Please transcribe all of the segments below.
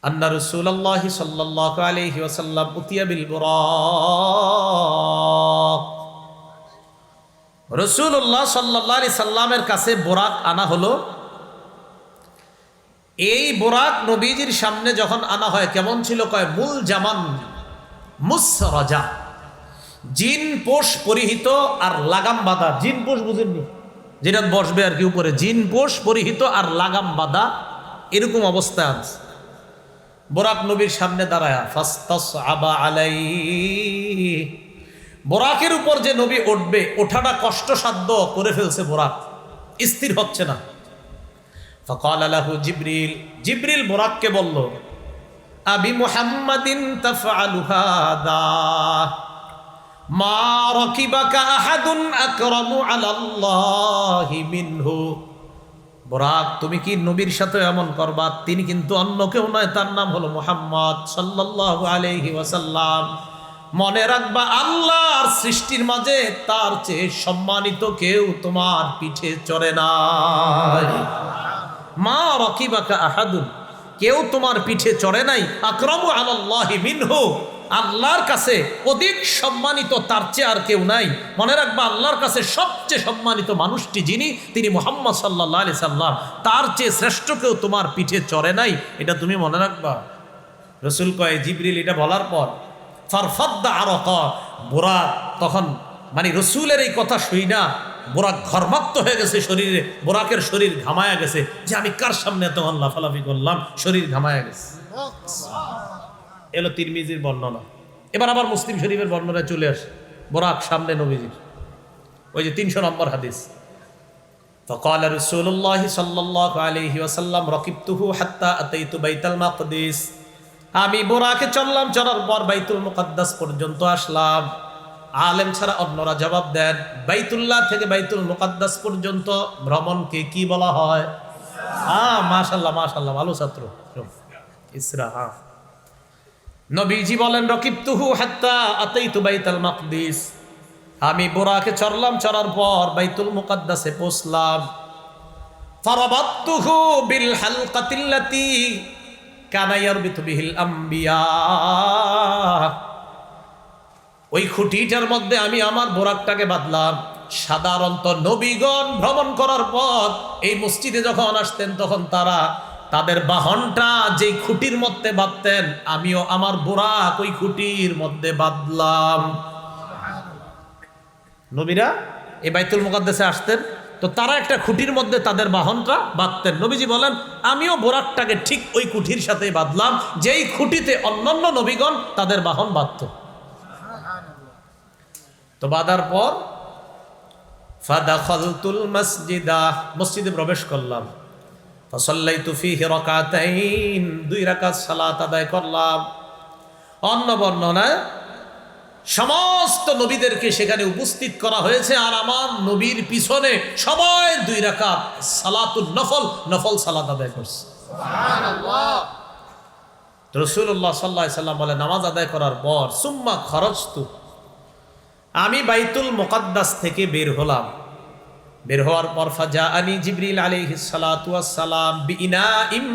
আন্না রাসূলুল্লাহি সাল্লাল্লাহু আলাইহি ওয়াসাল্লাম উতিয়া বিল বুরাক। রাসূলুল্লাহ সাল্লাল্লাহু আলাইহি সাল্লামের কাছে বুরাক আনা হলো। এই বুরাক নবীজির সামনে যখন আনা হয় কেমন ছিল কয় মুল জামান মুসরাজা, জিন পোষ পরিহিত আর লাগাম বাঁধা। জিন পোষ বুঝেননি, যেটা বসবে আর কি উপরে, জিন পোষ পরিহিত আর লাগাম বাঁধা এরকম অবস্থা আছে। বোরাক নবীর সামনে দাঁড়ায়া ফাস্তাসআবা আলাইহি, বোরাকের উপর যে নবী উঠবে ওঠাটা কষ্টসাধ্য করে ফেলছে, বোরাক স্থির হচ্ছে না। ফাকালা লাহু জিবরিল, জিবরিল বোরাককে বলল আবি মুহাম্মাদিন তাফআলু হাদা মা রাকিবাকা আহাদুন আকরামু আলাল্লাহি মিনহু। বোরাক, তুমি কি নবীর সাথে এমন করবা? তিনি কিন্তু অন্য কেউ নয়, তার নাম হলো মুহাম্মদ সাল্লাল্লাহু আলাইহি ওয়াসাল্লাম। মনে রাখবা আল্লাহর সৃষ্টির মাঝে তার চেয়ে সম্মানিত কেউ তোমার পিঠে চড়ে নাই। মা রাকিবাকা আহাদুন, কেউ তোমার পিঠে চড়ে নাই। আকরামু আলাল্লাহি মিনহু, আল্লাহর কাছে অধিক সম্মানিত তার চেয়ে আর কেউ নাই। মনে রাখবা আল্লাহর কাছে সবচেয়ে সম্মানিত মানুষটি যিনি, তিনি মুহাম্মদ সাল্লাল্লাহু আলাইহি সাল্লাম, তার চেয়ে শ্রেষ্ঠ কেউ তোমার পিঠে চড়ে নাই, এটা তুমি মনে রাখবা। রসুল কয়, জিবরিল এটা বলার পর ফারফাদ্দা আরাকা, বোরাক তখন মানে রসুলের এই কথা শুই না বোরাক ঘর্মাক্ত হয়ে গেছে শরীরে, বোরাকের শরীর ঘামায়া গেছে যে আমি কার সামনে তখন লাফালাফি করলাম, শরীর ঘামায়া গেছে। এলো তিরমিজির বর্ণনা। এবার আবার মুসলিম শরীফের বর্ণনায় চলে আসে, বোরাক সামনে নবীজির, ওই যে 300 নম্বর হাদিস। فقال رسول الله صلى الله عليه وسلم ركبته حتى أتيت بيت المقدس, আমি বোরাকে চললাম, চলার পর বাইতুল মুকাদ্দাস পর্যন্ত আসলাম। আলেম ছাড়া অন্যরা জবাব দেন, বাইতুল্লাহ থেকে বাইতুল মুকাদ্দাস পর্যন্ত ভ্রমণকে কি বলা হয়? মাশাআল্লাহ মাশাআল্লাহ, ভালো ছাত্র, ইসরা। নবীজি বলেন রকিবতুহু হাত্তা আতাইতু বাইতুল মাকদিস, আমি বোরাকে চড়লাম, চড়ার পর বাইতুল মুকাদ্দাসে পৌঁছলাম। ফারাবাতুহু বিল হালকাতিল্লাতি কানা ইয়ারবিতু বিহিল আম্বিয়া, ওই খুঁটিটার মধ্যে আমি আমার বোরাকটাকে বাঁধলাম। সাধারণত নবীগণ ভ্রমণ করার পর এই মসজিদে যখন আসতেন তখন তারা তাদের বাহনটা যেই খুঁটির মধ্যে বাঁধতেন, আমিও আমার বোরাক ওই খুঁটির মধ্যে বাঁধলাম। নবীরা এই বাইতুল মুকাদ্দাসে আসতেন তো তারা একটা খুঁটির মধ্যে তাদের বাহনটা বাঁধতেন। নবীজি বলেন আমিও বোরাকটাকে ঠিক ওই খুঁটির সাথে বাঁধলাম যেই খুঁটিতে অন্যান্য নবীগণ তাদের বাহন বাঁধত। তো বাঁধার পর ফাদাখালতুল মাসজিদা, মসজিদে প্রবেশ করলাম। ফাসাল্লাইতু ফীহি রাকাতাইন, 2 রাকাত সালাত আদায় করলাম। অন্য বর্ণনায় সমস্ত নবীদেরকে সেখানে উপস্থিত করা হয়েছে, আর আমার নবীর পিছনে সবাই 2 রাকাত সালাতুল নফল সালাত আদায় করছে। সুবহানাল্লাহ। রাসূলুল্লাহ সাল্লাল্লাহু আলাইহি সাল্লাম বলে নামাজ আদায় করার পর সুম্মা খরজতু, আমি বাইতুল মুকাদ্দাস থেকে বের হলাম। বের হওয়ার পর ফাজাআনি জিবরিল আলাইহিস সালাতু ওয়াস সালাম বিইনাইম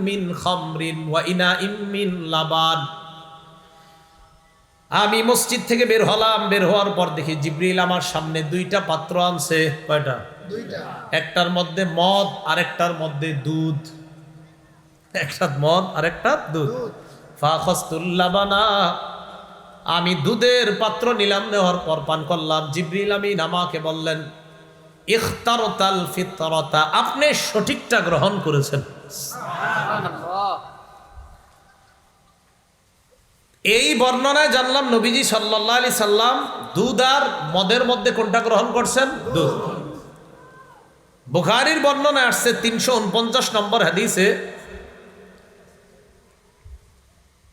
মিন খামরিন ওয়া ইনাইম মিন লাবান, আমি মসজিদ থেকে বের হলাম। বের হওয়ার পর দেখি জিবরিল আমার সামনে 2টা পাত্র আনছে। কয়টা? 2টা। একটার মধ্যে মদ আর একটার মধ্যে দুধ, একটা মদ আর একটা দুধ। ফাখাসতুল লাবানা, আমি দুধের পাত্র নিলাম, নেওয়ার পর পান করলাম। জিবরিল আমিন আমাকে বললেন ইখতারতাল ফিতরাতা, আপনি সঠিকটা গ্রহণ করেছেন। সুবহানাল্লাহ। এই বর্ণনায় জানলাম নবীজি সাল্লাল্লাহু আলাইহি সাল্লাম দুধ আর মদের মধ্যে কোনটা গ্রহণ করছেন? দুধ। বুখারীর বর্ণনায় আসছে 349 নম্বর হাদিসে,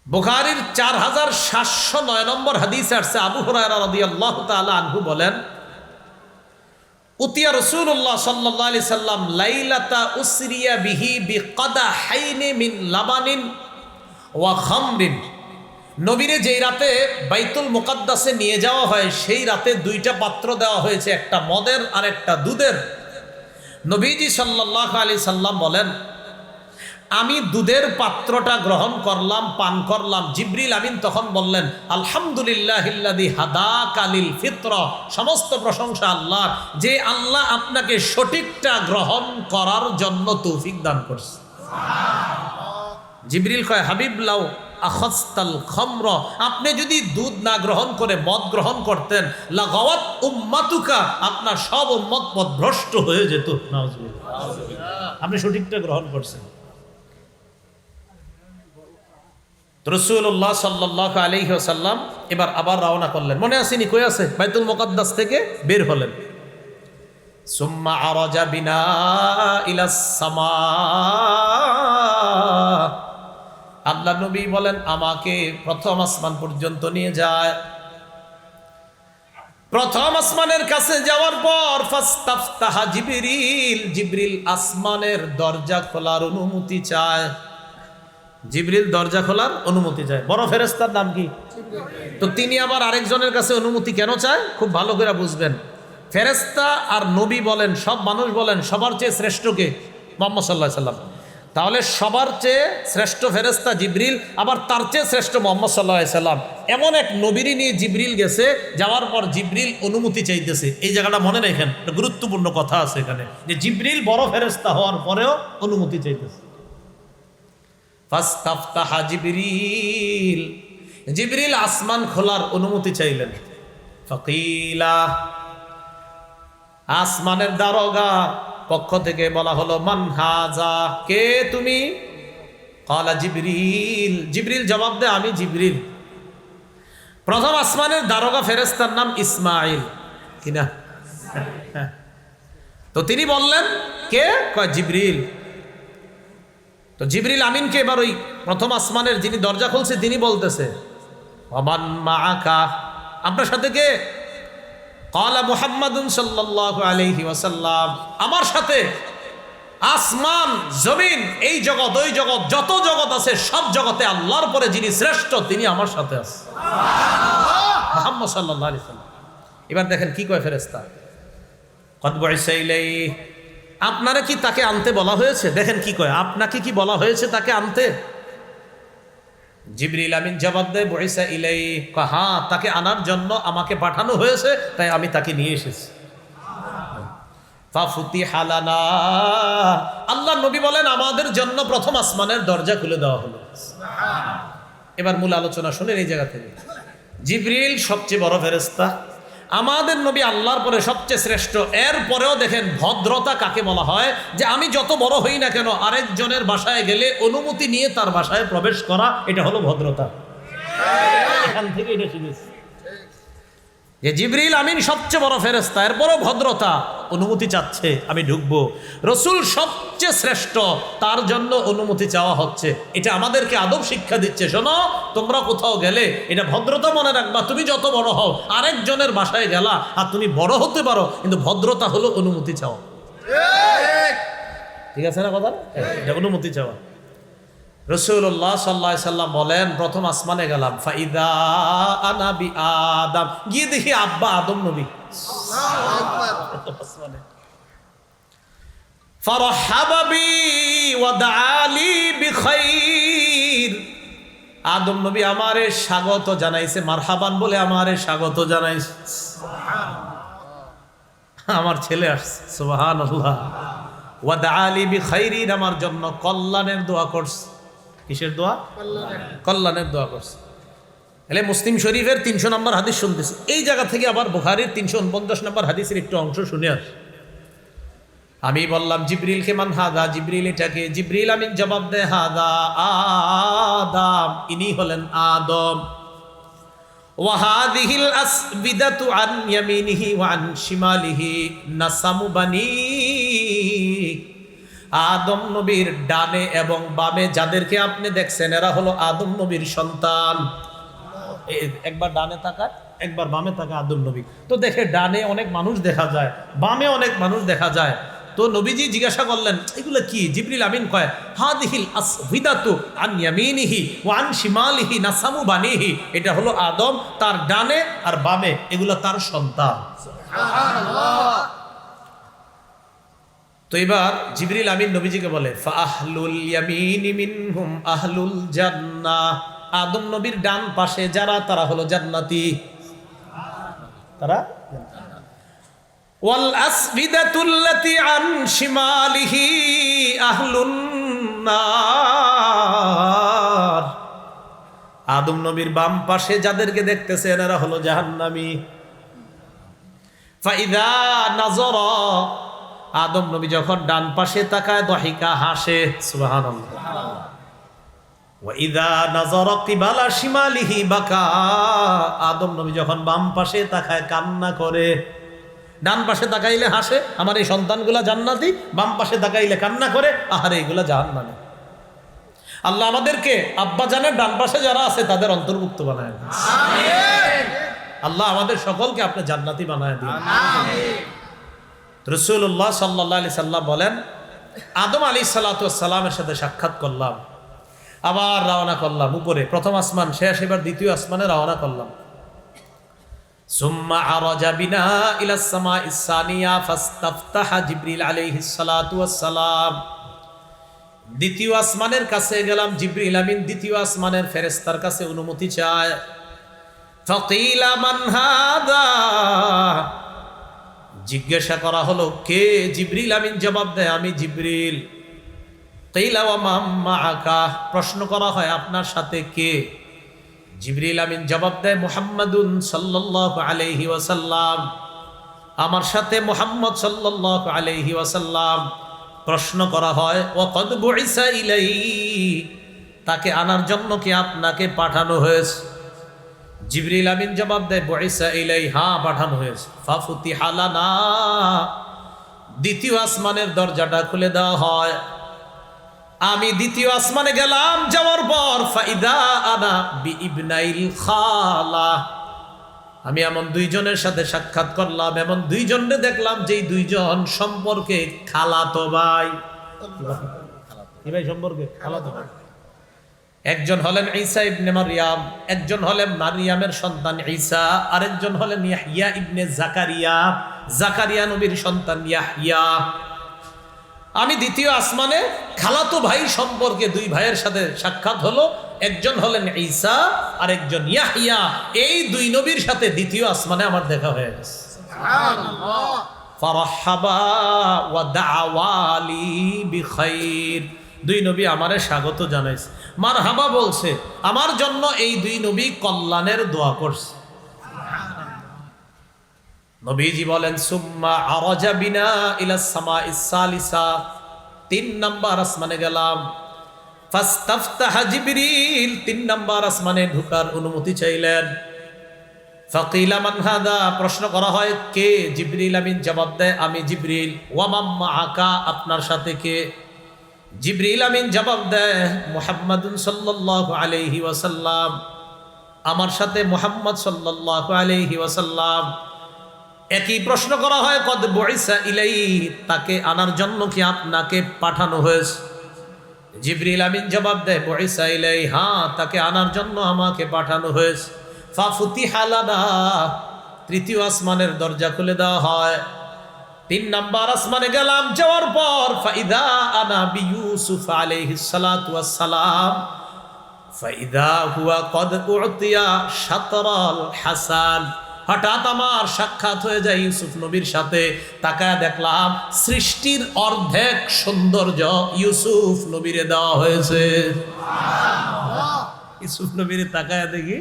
বুখারীর 4709 নম্বর হাদিসে আসছে, আবু হুরায়রা রাদিয়াল্লাহু তাআলা আনহু বলেন উতিয়া রাসূলুল্লাহ সাল্লাল্লাহু আলাইহি সাল্লাম লাইলাতা উসরিয়া বিহি বিকাদাহাইনি মিন লাবানিন ওয়া খামরিন, নবীরে যেই রাতে বাইতুল মুকাদ্দাসে নিয়ে যাওয়া হয় সেই রাতে 2টা পাত্র দেওয়া হয়েছে, একটা মদের আর একটা দুধের। নবীজি সাল্লাল্লাহু আলাইহি সাল্লাম বলেন আমি দুধের পাত্রটা গ্রহণ করলাম, পান করলাম। জিবরিল আমিন তখন বললেন, আলহামদুলিল্লাহিল্লাযী হাদাকা লিল ফিতরা, সমস্ত প্রশংসা আল্লাহর, যে আল্লাহ আপনাকে সঠিকটা গ্রহণ করার জন্য তৌফিক দান করছে। জিবরিল কয়, হাবিব লাউ আখাস্তাল খামর, আপনি যদি দুধ না গ্রহণ করে মদ গ্রহণ করতেন, লাগাওয়াত উম্মাতুকা, আপনার সব উম্মত পথভ্রষ্ট হয়ে যেত। আপনি সঠিকটা গ্রহণ করছেন। রাসূলুল্লাহ সাল্লাল্লাহু আলাইহি ওয়াসাল্লাম এবার আবার রওনা করলেন। মনে আসেনি? কই আছে? বাইতুল মুকাদ্দাস থেকে বের হলেন। সুম্মা আরাজা বিনা ইলাস সামা, আল্লাহ নবী বলেন, আমাকে প্রথম আসমান পর্যন্ত নিয়ে যায়। প্রথম আসমানের কাছে যাওয়ার পর ফাস্তাফতাহা জিবরিল, জিবরিল আসমানের দরজা খোলার অনুমতি চায়। জিবরিল দরজা খোলার অনুমতি চায়। বড় ফেরেশতার নাম কি? তো তিনি আবার আরেকজনের কাছে অনুমতি কেন চায়? খুব ভালো করে বুঝবেন। ফেরেশতা আর নবী বলেন, সব মানুষ বলেন, সবার চেয়ে শ্রেষ্ঠ কে? মুহাম্মদ সাল্লাল্লাহু আলাইহি সাল্লাম। তাহলে সবার চেয়ে শ্রেষ্ঠ ফেরেশতা জিবরিল, আবার তার চেয়ে শ্রেষ্ঠ মুহাম্মদ সাল্লাল্লাহু আলাইহি সাল্লাম। এমন এক নবীরই নিয়ে জিবরিল গেছে, যাওয়ার পর জিবরিল অনুমতি চাইতেছে। এই জায়গাটা মনে রাখেন, একটা গুরুত্বপূর্ণ কথা আছে এখানে, যে জিবরিল বড় ফেরেশতা হওয়ার পরেও অনুমতি চাইতেছে। ফাস্তাফতাহা জিবরিল, জিবরিল আসমান খোলার অনুমতি চাইলেন। ফাকিলা, আসমানের দারোগা পক্ষ থেকে বলা হলো, মান হাজা, কে তুমি? ক্বালা জিবরিল, জিবরিল জবাব দেয়, আমি জিবরিল। প্রথম আসমানের দারোগা ফেরেশতার নাম ইসমাইল, কিনা? তো তিনি বললেন, কে? কয় জিবরিল। তো জিবরিল আমিনকে এবার ওই প্রথম আসমানের যিনি দরজা খুলছে তিনি বলতেছে, ওয়ামান মাআকা, আপনার সাথে কে? ক্বালা মুহাম্মাদুন সাল্লাল্লাহু আলাইহি ওয়াসাল্লাম, আমার সাথে আসমান জমিন এই জগৎ ওই জগৎ যত জগৎ আছে সব জগতে আল্লাহর পরে যিনি শ্রেষ্ঠ তিনি আমার সাথে আছে, মুহাম্মদ সাল্লাল্লাহু আলাইহি ওয়াসাল্লাম। এবার দেখেন কি কয় ফেরেশতা, কদ বুইসা ইলাইহি, আপনারা কি তাকে আনতে বলা হয়েছে? দেখেন কি কয়, আপনাকে কি বলা হয়েছে তাকে আনতে? জিবরিল আমিন জবাব দেয়, বুইসা ইলাইহি, হ্যাঁ তাকে আনার জন্য আমাকে পাঠানো হয়েছে, তাই আমি তাকে নিয়ে এসেছি। ফাফুতিহা লানা, আল্লাহ নবী বলেন, আমাদের জন্য প্রথম আসমানের দরজা খুলে দেওয়া হলো। এবার মূল আলোচনা শুনেন এই জায়গা থেকে। জিবরিল সবচেয়ে বড় ফেরেশতা, আমাদের নবী আল্লাহর পরে সবচেয়ে শ্রেষ্ঠ। এর পরেও দেখেন ভদ্রতা কাকে বলা হয়, যে আমি যত বড় হই না কেন আরেকজনের বাসায় গেলে অনুমতি নিয়ে তার বাসায় প্রবেশ করা, এটা হলো ভদ্রতা। এখান থেকে এটা শিখেছি যে জিবরিল আমিন সবচেয়ে বড় ফেরেশতা, এরপরও ভদ্রতা, অনুমতি চাচ্ছে আমি ঢুকবো। রসুল সবচেয়ে শ্রেষ্ঠ, তার জন্য অনুমতি চাওয়া হচ্ছে। এটা আমাদেরকে আদব শিক্ষা দিচ্ছে। শোনো, তোমরা কোথাও গেলে এটা ভদ্রতা মনে রাখবা, তুমি যত বড় হও আরেকজনের বাসায় গেলা আর তুমি বড় হতে পারো, কিন্তু ভদ্রতা হলো অনুমতি চাওয়া। ঠিক আছে না কথা? এটা অনুমতি চাওয়া। রাসূলুল্লাহ সাল্লাল্লাহু আলাইহি সাল্লাম বলেন, প্রথম আসমানে গেলাম, ফাইদা আনা বি আদম, গিয়ে দেখি আব্বা আদম নবী। ফারহাবা বি ওয়া দাআলি বিখাইর, আদম নবী আমারে স্বাগত জানাইছে, মারহাবান বলে আমারে স্বাগত জানাইছে। আমার ছেলে আসছে, সুবহানাল্লাহ। ওয়া দাআলি বিখাইরিন, আমার জন্য কল্যাণের দোয়া করছে। কিসের দোয়া? কল্যাণের দোয়া করছে। তাহলে মুসলিম শরীফের 300 নম্বর হাদিস শুনতেছি। এই জায়গা থেকে আবার বুখারীর 349 নম্বর হাদিসের একটু অংশ শুনে আস। আমি বললাম জিবরিলকে, মান হাদা, জিবরিল এটাকে? জিবরিল আমিন জবাব দেয়, হাদা আদম, ইনি হলেন আদম। ওয়া হাদিহিল আসবিদাতু আন ইয়ামিনিহি ওয়া আন শিমালিহি নাসামু বানি, আদম নবীর ডানে এবং বামে যাদেরকে আপনি দেখছেন এরা হলো আদম নবীর সন্তান। একবার ডানে তাকায়, একবার বামে তাকায় আদম নবী। তো দেখে ডানে অনেক মানুষ দেখা যায়, বামে অনেক মানুষ দেখা যায়। তো নবীজি জিজ্ঞাসা করলেন, এগুলো কি? জিবরিল আমিন কয়, হাদিহিল আসফিদাতু আন ইয়ামিনিহি ওয়া আন শিমালিহি নাসামু বানিহি, এটা হলো আদম, তার ডানে আর বামে এগুলো তার সন্তান। সুবহানাল্লাহ। তো এবার জিবরিল আমিন নবীজিকে বলে ফাআহলুল ইয়ামিনি মিনহুম আহলুল জান্নাহ, আদম নবীর ডান পাশে যারা তারা হলো জান্নাতি, তারা ওয়াল আসবিদাতুল্লাতি আন শিমালিহি আহলুন নার, আদম নবীর বাম পাশে যাদেরকে দেখতেছে এরা হলো জাহান্নামী। ফাইদা নাযরা, আদম নবী যখন ডান পাশে তাকায় দহিকা হাসে, সুবহানাল্লাহ। ওয়া ইযা নাযরা কিবালা শিমালিহি বাকা, আদম নবী যখন বাম পাশে তাকায় কান্না করে। ডান পাশে তাকাইলে হাসে, আমার এই সন্তানগুলা জান্নাতি, বাম পাশে তাকাইলে কান্না করে, আহারে এগুলা জাহান্নামী। আল্লাহ আমাদেরকে আব্বা জানের ডান পাশে যারা আছে তাদের অন্তর্ভুক্ত বানায় দিন, আমিন। আল্লাহ আমাদের সকলকে আপনি জান্নাতি বানায় দিন, আমিন। রাসূলুল্লাহ সাল্লাল্লাহু আলাইহি সাল্লাম বলেন, আদম আলাইহিস সালাতু ওয়াস সালামের সাথে সাক্ষাৎ করলাম, আবার রওনা করলাম উপরে, প্রথম আসমান শেষ, এবার দ্বিতীয় আসমানে রওনা করলাম। সুম্মা আরাজা বিনা ইলাস সামাইস সানিয়া ফাস্তাফতাহা জিবরিল আলাইহিস সালাতু ওয়াস সালাম, দ্বিতীয় আসমানের কাছে গেলাম, জিবরিল আমিন দ্বিতীয় আসমানের ফেরেশতার কাছে অনুমতি চায়। ফাকিলা মান হাদা, জিজ্ঞাসা করা হলো কে? জিবরিল আমিন জবাব দেয় আমি জিবরিল। কিলা ওয়া মান মাআকা, প্রশ্ন করা হয় আপনার সাথে কে? জিবরিল আমিন জবাব দেয় মুহাম্মাদুন সাল্লাল্লাহু আলাইহি ওয়াসাল্লাম, আমার সাথে মুহাম্মদ সাল্লাল্লাহু আলাইহি ওয়াসাল্লাম। প্রশ্ন করা হয় ওয়া কদ বুইসা ইলাইহি, তাকে আনার জন্য কি আপনাকে পাঠানো হয়েছে? জিবরিল আমিন জবাব দেয় বুইসা ইলাইহি, হ্যাঁ পাঠানো হয়েছে। ফাফুতিহা লানা, দ্বিতীয় আসমানের দরজাটা খুলে দেওয়া হয়। আমি দ্বিতীয় আসমানে গেলাম, যাওয়ার পর ফাইদা আনা বিইবনাইল খালা, আমি এমন দুইজনের সাথে সাক্ষাৎ করলাম, এমন দুইজনকে দেখলাম যেই দুইজন সম্পর্কে খালাতো ভাই। কি ভাই সম্পর্কে? খালাতো ভাই। একজন হলেন ঈসা ইবনে মারইয়াম, একজন হলেন মারইয়ামের সন্তান ঈসা, আরেকজন হলেন ইয়াহইয়া ইবনে জাকারিয়া, জাকারিয়া নবীর সন্তান ইয়াহইয়া। আমি দ্বিতীয় আসমানে খালাতো ভাই সম্পর্কে দুই ভাইয়ের সাথে সাক্ষাৎ হলো, একজন হলেন ঈসা আর একজন ইয়াহইয়া। এই দুই নবীর সাথে দ্বিতীয় আসমানে আমার দেখা হয়ে গেছে, সুবহানাল্লাহ। ফারহাবা ওয়া দাআওয়ালি বিখাইর, দুই নবী আমারে স্বাগত জানাইছে, মারহাবা বলছে, আমার জন্য এই দুই নবী কল্যাণের দোয়া করছে। নবীজি বলেন সুম্মা আরাজা বিনা ইলাস সামাইস সালিসা, তিন নাম্বার আসমানে গেলাম। ফাস্তাফতাহা জিবরিল, তিন নাম্বার আসমানে ঢোকার অনুমতি চাইলেন। ফাকিলা মান হাদা, প্রশ্ন করা হয় কে? জিবরিল আমিন জবাব দেয় আমি জিবরিল। ওয়া মান মাআকা, আপনার সাথে কে? জিবরিল আমিন জবাব দেয় মুহাম্মাদুন সাল্লাল্লাহু আলাইহি ওয়াসাল্লাম, আমার সাথে মুহাম্মদ সাল্লাল্লাহু আলাইহি ওয়াসাল্লাম। একই প্রশ্ন করা হয় কদ বুইসা ইলাইহি, তাকে আনার জন্য কি আপনাকে পাঠানো হয়েছে? জিবরিল আমিন জবাব দেয় বুইসা ইলাইহি, হ্যাঁ তাকে আনার জন্য আমাকে পাঠানো হয়েছে। ফাফুতিহা লানা, তৃতীয় আসমানের দরজা খুলে দেওয়া হয়। তিন নাম্বার আসমানে গেলাম, যাওয়ার পর ফাইদা আনা বিইউসুফ আলাইহিস সালাতু ওয়াস সালাম, ফাইদা হুয়া কদ উতিয়া শাতরাল হাসান, হঠাৎ আমার সাক্ষাৎ হয়ে যায় ইউসুফ নবীর সাথে। তাকায় দেখলাম সৃষ্টির অর্ধেক সৌন্দর্য ইউসুফ নবীরে দেওয়া হয়েছে, সুবহানাল্লাহ। ইউসুফ নবীরে তাকায় দেখি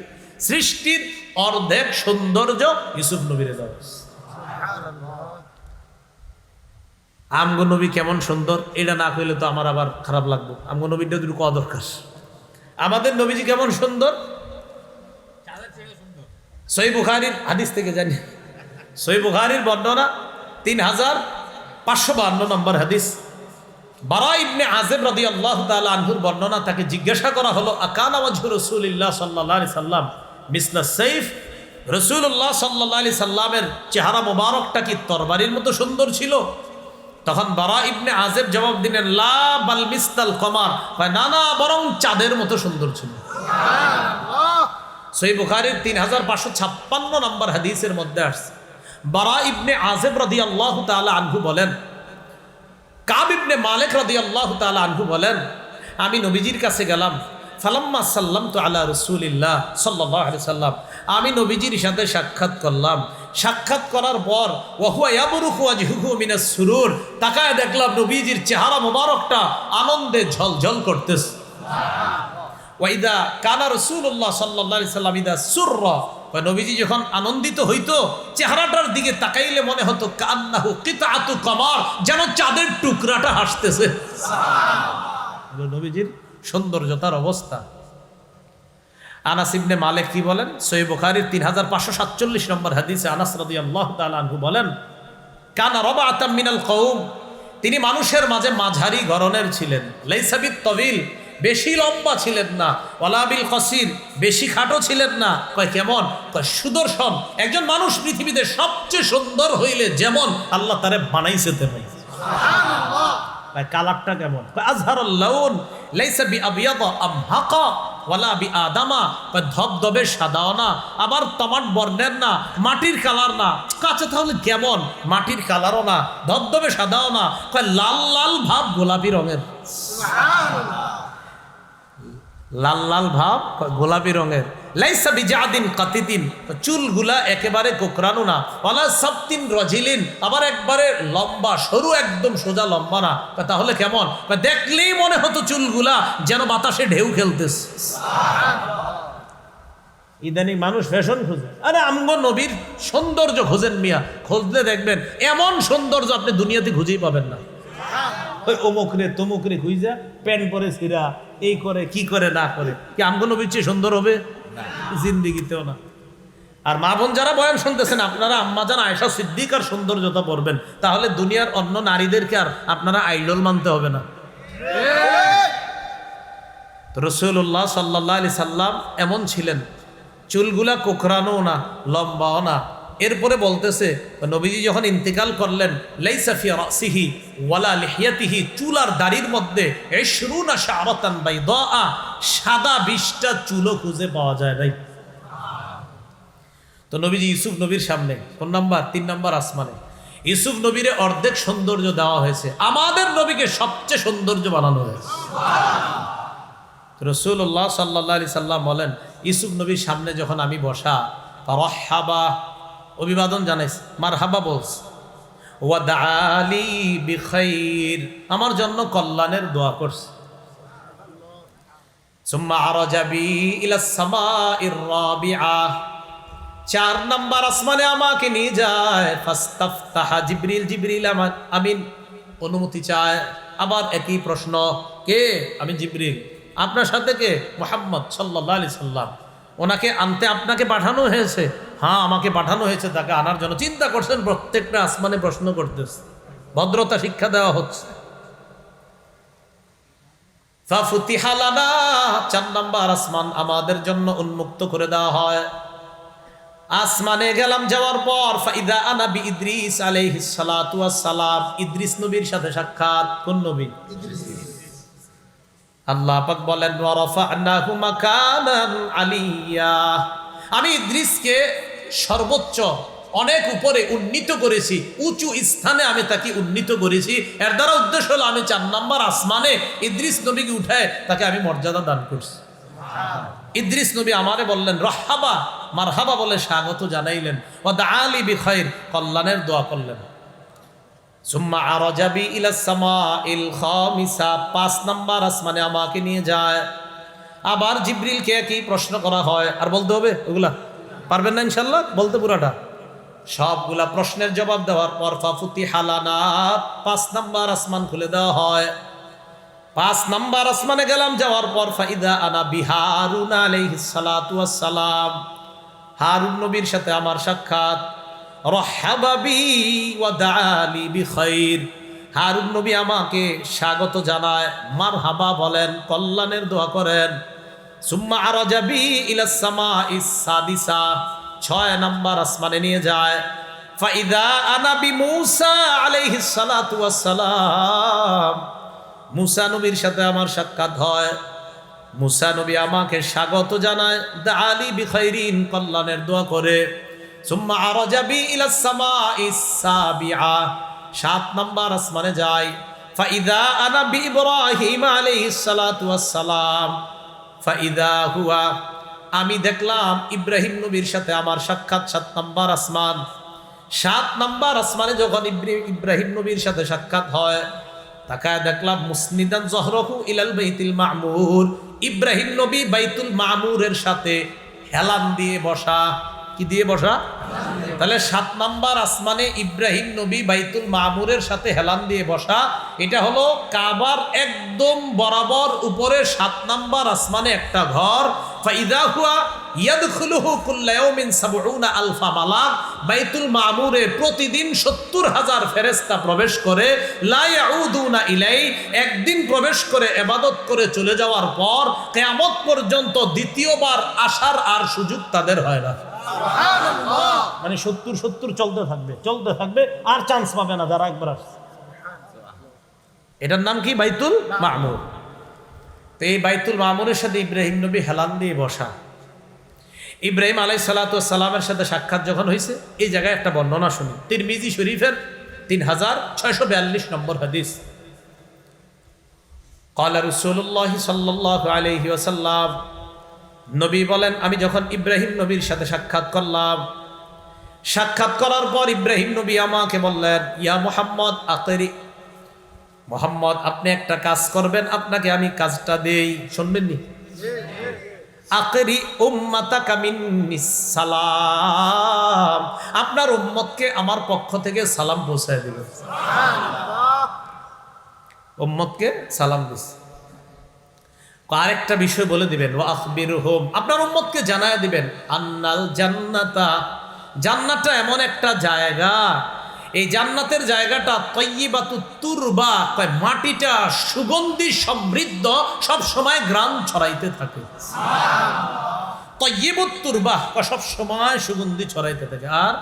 সৃষ্টির অর্ধেক সৌন্দর্য ইউসুফ নবীরে দেওয়া হয়েছে, সুবহানাল্লাহ। আমগো নবী কেমন সুন্দর, এটা না কইলে তো আমার আবার খারাপ লাগবে। আমগো নবীটা দুটো কওয়া দরকার। আমাদের নবীজি কেমন সুন্দর, সহিহ বুখারীর হাদিস থেকে জানি, সহিহ বুখারীর বর্ণনা 3552 নম্বর হাদিস। বারা ইবনে আযিব রাদিয়াল্লাহু তাআলা আনহুর বর্ণনা, তাকে জিজ্ঞাসা করা হলো আকানা ওয়াজহু রাসূলিল্লাহ সাল্লাল্লাহু আলাইহি সাল্লাম মিসলা সাইফ, রাসূলুল্লাহ সাল্লাল্লাহু আলাইহি সাল্লামের চেহারা মোবারকটা কি তরবারির মতো সুন্দর ছিল? তখন বারা ইবনে আযিব জবাব দিলেন লা বাল মিসলাল কমার, না না বরং চাঁদের মতো সুন্দর ছিল, সুবহানাল্লাহ। সহিহ বুখারীর 3556 নম্বর হাদিসের মধ্যে আসছে, বারা ইবনে আযিব রাদিয়াল্লাহু তাআলা আনহু বলেন কাব ইবনে মালিক রাদিয়াল্লাহু তাআলা আনহু বলেন, আমি নবীজির কাছে গেলাম, ফালাম্মা সাল্লামতু আলা রাসূলিল্লাহ সাল্লাল্লাহু আলাইহি সাল্লাম, আমি নবীজির সাথে সাক্ষাৎ করলাম। সাক্ষাৎ করার পর ওয়াহুয়া ইয়াবরুকু ওয়াজহুহু মিনাস সুরুর, তাকায় দেখলাম নবীজির চেহারা মোবারকটা আনন্দে ঝলঝল করতেছে। ওয়াইদা কানা রাসূলুল্লাহ সাল্লাল্লাহু আলাইহি সাল্লাম ইদা সুররা, নবীজি যখন আনন্দিত হইতো চেহারাটার দিকে তাকাইলে মনে হতো কান্নাহু কিতাআতু কমার, যেন চাঁদের টুকরাটা হাসতেছে। সুবহানাল্লাহ, নবীজির সৌন্দর্যতার অবস্থা। আনাস ইবনে মালিক কি বলেন? সহিহ বুখারীর 3547 নম্বর হাদিসে আনাস রাদিয়াল্লাহু তাআলা আনহু বলেন, কানা রাবাতাম মিনাল কওম, তিনি মানুষের মাঝে মাঝারি গড়নের ছিলেন। লাইসা বিত তাবিল, বেশি লম্বা ছিলেন না, ওয়ালা বিল কসির, বেশি খাটো ছিলেন না। কয় কেমন? কয় সুদর্শন। একজন মানুষ পৃথিবীতে সবচেয়ে সুন্দর হইলে যেমন আল্লাহ তারে বানাইছে তেমন। সুবহানাল্লাহ। কয় কালারটা কেমন? কয় আজহারুল লাউন লাইসা বিআবিয়াদ আমহাকা ওয়ালা বিআদামা, কয় ধবধবে সাদাও না, আবার তামাট বর্ণের না, মাটির কালার না। কাছে তাহলে কেমন? মাটির কালারও না, ধবধবে সাদাও না, কয় লাল লাল ভাব গোলাপি রঙের। সুবহানাল্লাহ। লাল লাল ভাব গোলাপি রঙের। লাইসা বিজাদিন কাতিদিন, চুলগুলা একেবারে কোকড়ানো না, ওয়ালা সাবতিন রাজিলিন, আবার একবারে লম্বা সরু, একদম সোজা লম্বা না। তাহলে কেমন? দেখলেই মনে হতো চুলগুলা যেন বাতাসে ঢেউ খেলতেছে। ইদানিং মানুষ ফ্যাশন খোঁজে, আরে আমগো নবীর সৌন্দর্য খোঁজেন মিয়া, খুঁজলে দেখবেন এমন সৌন্দর্য আপনি দুনিয়াতে খুঁজেই পাবেন না। ওই অমুকরে তমুকরে খুঁজা প্যান্ট পরে ছিঁড়া, এই করে কি করে না করে, কি আমগো নবীর চেয়ে সুন্দর হবে? জিন্দিগিতেও না। আর মা বোন যারা বয়ান শুনতেছেন, আপনারা আম্মা জান আয়েশা সিদ্দিকার সৌন্দর্যতা পড়বেন, তাহলে দুনিয়ার অন্য নারীদেরকে আর আপনারা আইডল মানতে হবে না। রাসূলুল্লাহ সাল্লাল্লাহু আলাইহি সাল্লাম এমন ছিলেন, চুলগুলা কোকড়ানো না, লম্বাও না। এরপরে বলতেছে, নবীজি যখন ইন্তেকাল করলেন, লাইসা ফি রাসিহি ওয়ালা লিহিয়াতিহি, চুল আর দাড়ির মধ্যে 20 শাআরাতান বাইদা, সাদা 20টা চুলও খুঁজে পাওয়া যায় নাই। তো নবীজি ইউসুফ নবীর সামনে কোন নাম্বার? 3 নাম্বার আসমানে ইউসুফ নবীরে অর্ধেক সৌন্দর্য দেওয়া হয়েছে, আমাদের নবীকে সবচেয়ে সৌন্দর্য বানানো হয়েছে। রাসূলুল্লাহ সাল্লাল্লাহু আলাইহি সাল্লাম বলেন, ইউসুফ নবীর সামনে যখন আমি বসা, রাহহাবা, অভিবাদন জানাইছে, মারহাবা বলছে, ওয়া দাআলি বিখাইর, আমার জন্য কল্যাণের দোয়া করছে। সুম্মা আরাজা বি ইলাস সামাইর রাবিআ, 4 নাম্বার আসমানে আমাকে নিয়ে যায়। ফাস্তাফতাহা জিবরিল, জিবরিল আমিন অনুমতি চায়। আবার একই প্রশ্ন, কে? আমি জিবরিল। আপনার সাথে কে? মুহাম্মদ সাল্লাল্লাহু আলাইহি সাল্লাম। ওনাকে আনতে আপনাকে পাঠানো হয়েছে? হ্যাঁ, আমাকে পাঠানো হয়েছে তাকে আনার জন্য। চিন্তা করছেন, প্রত্যেকটা আসমানে প্রশ্ন করতেছে, ভদ্রতা শিক্ষা দেওয়া হচ্ছে। ফাফুতিহা লানা, 4 নাম্বার আসমান আমাদের জন্য উন্মুক্ত করে দেওয়া হয়। আসমানে গেলাম, যাওয়ার পর ফাইদা আনা বি ইদ্রিস আলাইহিস সালাতু ওয়াস সালাম, ইদ্রিস নবীর সাথে সাক্ষাৎ। কোন নবী? ইদ্রিস। আল্লাহ পাক বলেন, ওয়া রাফা'নাহু মাকানান আলিয়া, আমি ইদ্রিসকে সর্বোচ্চ অনেক উপরে উন্নীত করেছি, উঁচু স্থানে আমি তাকে উন্নীত করেছি। এর দ্বারা উদ্দেশ্য হলো আমি 4 নাম্বার আসমানে ইদ্রিস নবীকে উঠায় তাকে আমি মর্যাদা দান করছি। ইদ্রিস নবী আমারে বললেন রহহাবা, মারহাবা বলে স্বাগত জানাইলেন। ওয়া দাআলি বিখাইর, কল্যাণের দোয়া করলেন। সুম্মা আরাজা বি ইলাস সামাইল খামিসা, 5 নাম্বার আসমানে আমাকে নিয়ে যায়। আবার জিবরিলকে একই প্রশ্ন করা হয়। আর বলতে হবে ওগুলা? পারবেন না ইনশাআল্লাহ বলতে পুরাটা? সবগুলা প্রশ্নের জবাব দেওয়ার পর ফাফুতিহা লানা, 5 নাম্বার আসমান খুলে দেওয়া হয়। 5 নাম্বার আসমানে গেলাম, যাওয়ার পর ফাইদা আনা বিহারুন আলাইহিস সালাতু ওয়াস সালাম, হারুন নবীর সাথে আমার সাক্ষাৎ। রহহাবা বি ওয়া দাআলি বিখাইর, হারুন নবী আমাকে স্বাগত জানায়, মারহাবা বলেন, কল্যাণের দোয়া করেন। সুম্মা আরাজা বি ইলাস সামাইস সাদিসা, 6 নাম্বার আসমানে নিয়ে যায়। ফাইদা আনা বি মূসা আলাইহিস সালাতু ওয়াস সালাম, মূসা নবীর সাথে আমার সাক্ষাৎ হয়। মূসা নবী আমাকে স্বাগত জানায়, দাআলি বিখাইরিন, কল্যাণের দোয়া করে। সুম্মা আরাজা বি ইলাস সামাইস সাবিআ, 7 নাম্বার আসমানে যায়। ফাইদা আনা বিইব্রাহিম আলাইহিস সালাতু ওয়াস সালাম ফাইদা হুয়া, আমি দেখলাম ইব্রাহিম নবীর সাথে আমার সাক্ষাৎ 7 নম্বর আসমান। 7 নম্বর আসমানে যখন ইব্রাহিম নবীর সাথে সাক্ষাৎ হয়, তাকায় দেখলাম মুসনিদান জহরহু ইলাল বাইতুল মামুর, ইব্রাহিম নবী বাইতুল মামুরের সাথে হেলান দিয়ে বসা। কি দিয়ে বসা? তাহলে 7 নম্বর আসমানে ইব্রাহিম নবী বাইতুল মামুরের সাথে হেলান দিয়ে বসা। এটা হলো কাবার একদম বরাবর উপরে 7 নম্বর আসমানে একটা ঘর। ফাইদা হুয়া ইয়াদখুলুহু কুল্লা ইয়াউমিন ৭০ আলফা মালাক, বাইতুল মামুরে প্রতিদিন ৭০,০০০ ফেরেশতা প্রবেশ করে। লা ইয়াউদুনা ইলাই, একদিন প্রবেশ করে ইবাদত করে চলে যাওয়ার পর কিয়ামত পর্যন্ত দ্বিতীয়বার আসার আর সুযোগ তাদের হয় না। মানে ৭০ চলতে থাকবে আর চান্স পাবে না যারা একবার আসছে। এটার নাম কি? বাইতুল মামুর। তো এই বাইতুল মামুরের সাথে ইব্রাহিম নবী হেলান দিয়ে বসা। ইব্রাহিম আলাইহিস সালাতু ওয়াস সালামের সাথে সাক্ষাৎ যখন হয়েছে, এই জায়গায় একটা বর্ণনা শুনি, তিরমিজি শরীফের 3642 নম্বর হাদিস। ক্বালা রাসূলুল্লাহ সাল্লাল্লাহু আলাইহি ওয়াসাল্লাম, নবী বলেন, আমি যখন ইব্রাহিম নবীর সাথে সাক্ষাৎ করলাম, সাক্ষাৎ করার পর ইব্রাহিম নবী আমাকে বললেন, ইয়া মুহাম্মদ আকিরি, মুহাম্মদ আপনি একটা কাজ করবেন, আপনাকে আমি কাজটা দেই, শুনবেন নি? আকিরি উম্মাতাকা মিন্নিস সালাম, আপনার উম্মতকে আমার পক্ষ থেকে সালাম পৌঁছায় দিবেন। সুবহানাল্লাহ, উম্মতকে সালাম দিস। আরেকটা বিষয় বলে দিবেন, ওয়া আখবিরহুম, আপনার উম্মতকে জানায় দিবেন, আন্নাল জান্নাতা, জান্নাতটা এমন একটা জায়গা, এই জান্নাতের জায়গাটা তয়্যিবাতুত তুরবা, মাটিটা সুগন্ধি সমৃদ্ধ, সব সময় গ্রাম ছড়াইতে থাকে। সুবহানাল্লাহ, তয়্যিবুত তুরবা, সব সময় সুগন্ধি ছড়াইতে থাকে। আর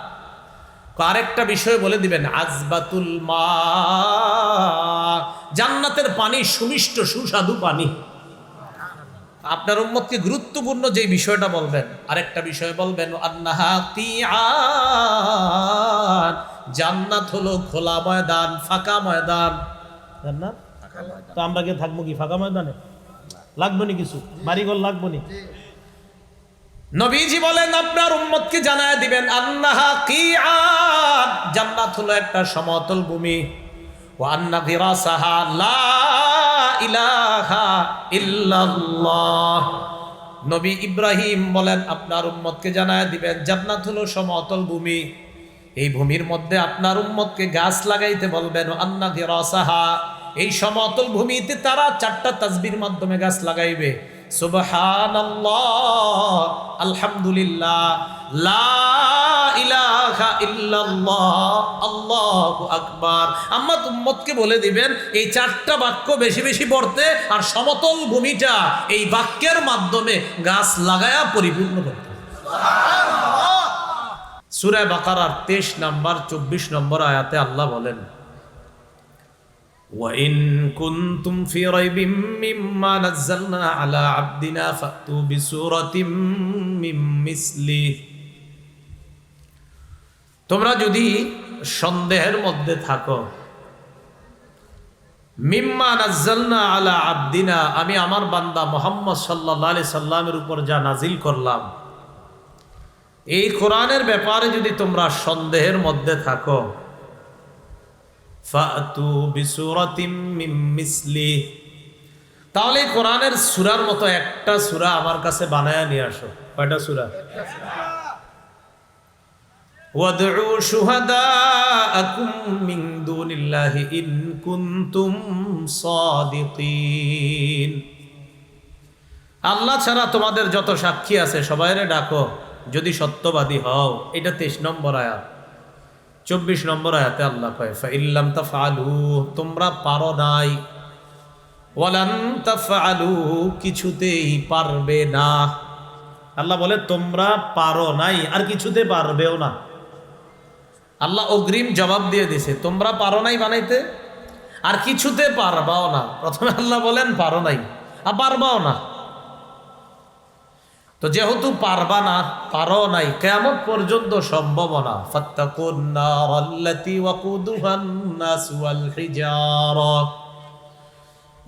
আরেকটা বিষয় বলে দিবেন, আজবাতুল মা, জান্নাতের পানি সুমিষ্ট সুস্বাদু পানি। আপনার উম্মতকে গুরুত্বপূর্ণ যে বিষয়টা বলবেন, আরেকটা বিষয় বলবেন, আন্নাহা কিআন, জান্নাত হলো খোলা ময়দান, ফাঁকা ময়দান। জান্নাত তো আমরা কি থাকবো কি ফাঁকা ময়দানে? লাগবে নি কিছু, বাড়িঘর লাগবে নি। নবীজি বলেন, আপনার উম্মতকে জানায় দিবেন, আন্নাহা কিআন, জান্নাত হলো একটা সমতল ভূমি। ওয়া আন্না গিরাসাহা লা ইলাহা ইল্লাল্লাহ, নবী ইব্রাহিম বলেন, আপনার উম্মতকে জানায় দিবেন, জান্নাত হলো সমতল ভূমি, এই ভূমির মধ্যে আপনার উম্মতকে গাছ লাগাইতে বলবেন। আন্না গিরাসাহা, এই সমতল ভূমিতে তারা 4টা তাসবির মাধ্যমে গাছ লাগাইবে। সুবহানাল্লাহ, আলহামদুলিল্লাহ, লা ইলাহা ইল্লাল্লাহ, আল্লাহু আকবার। আম্মা উম্মতকে বলে দিবেন এই 4টা বাক্য বেশি বেশি পড়তে, আর সমতল ভূমিটা এই বাক্যের মাধ্যমে গাছ লাগায়া পরিপূর্ণ করতে। সুবহানাল্লাহ, সূরা বাকারার 23 নম্বর 24 নম্বর আয়াতে আল্লাহ বলেন, وَإِن كُنتُمْ فِي رَيْبٍ مِّمَّا نَزَّلْنَا عَلَى عَبْدِنَا فَأْتُوا بِسُورَةٍ مِّن مِّثْلِهِ, তোমরা যদি সন্দেহের মধ্যে থাকো, মিম্মা নাজ্জালনা আলা আবদিনা, আমি আমার বান্দা মুহাম্মদ সাল্লাল্লাহু আলাইহি সাল্লামের উপর যা নাজিল করলাম, এই কোরআনের ব্যাপারে যদি তোমরা সন্দেহের মধ্যে থাকো, ফাতু বিসূরাতিম মিন মিসলি, তাহলে কোরআনের সূরার মতো একটা সূরা আমার কাছে বানায়া নিয়ে আসো। কয়টা সূরা? ওয়াদউ শুহাদাআকুম মিন দুনিল্লাহি ইন কুনতুম সাদিকিন, আল্লাহ ছাড়া তোমাদের যত সাক্ষী আছে সবাইরে ডাকো যদি সত্যবাদী হও। এটা 23 নম্বর আয়াত। 24 নম্বর আয়াতে আল্লাহ কয়, ফাইল্লাম তাফআলু, তোমরা পারো নাই, ওয়ালান তাফআলু, কিছুতেই পারবে না। আল্লাহ বলে তোমরা পারো নাই আর কিছুতে পারবেও না। আল্লাহ অগ্রিম জবাব দিয়ে দিছে, তোমরা পারো নাই বানাইতে আর কিছুতে পারবাও না। প্রথমে আল্লাহ বলেন পারো নাই আর পারবাও না। তো যেহেতু পারবা না, পারো নাই, কিয়ামত পর্যন্ত সম্ভব না। ফাত্তাকুন নারাল্লাতী ওয়াকুদুহান নাস ওয়াল হিজারা,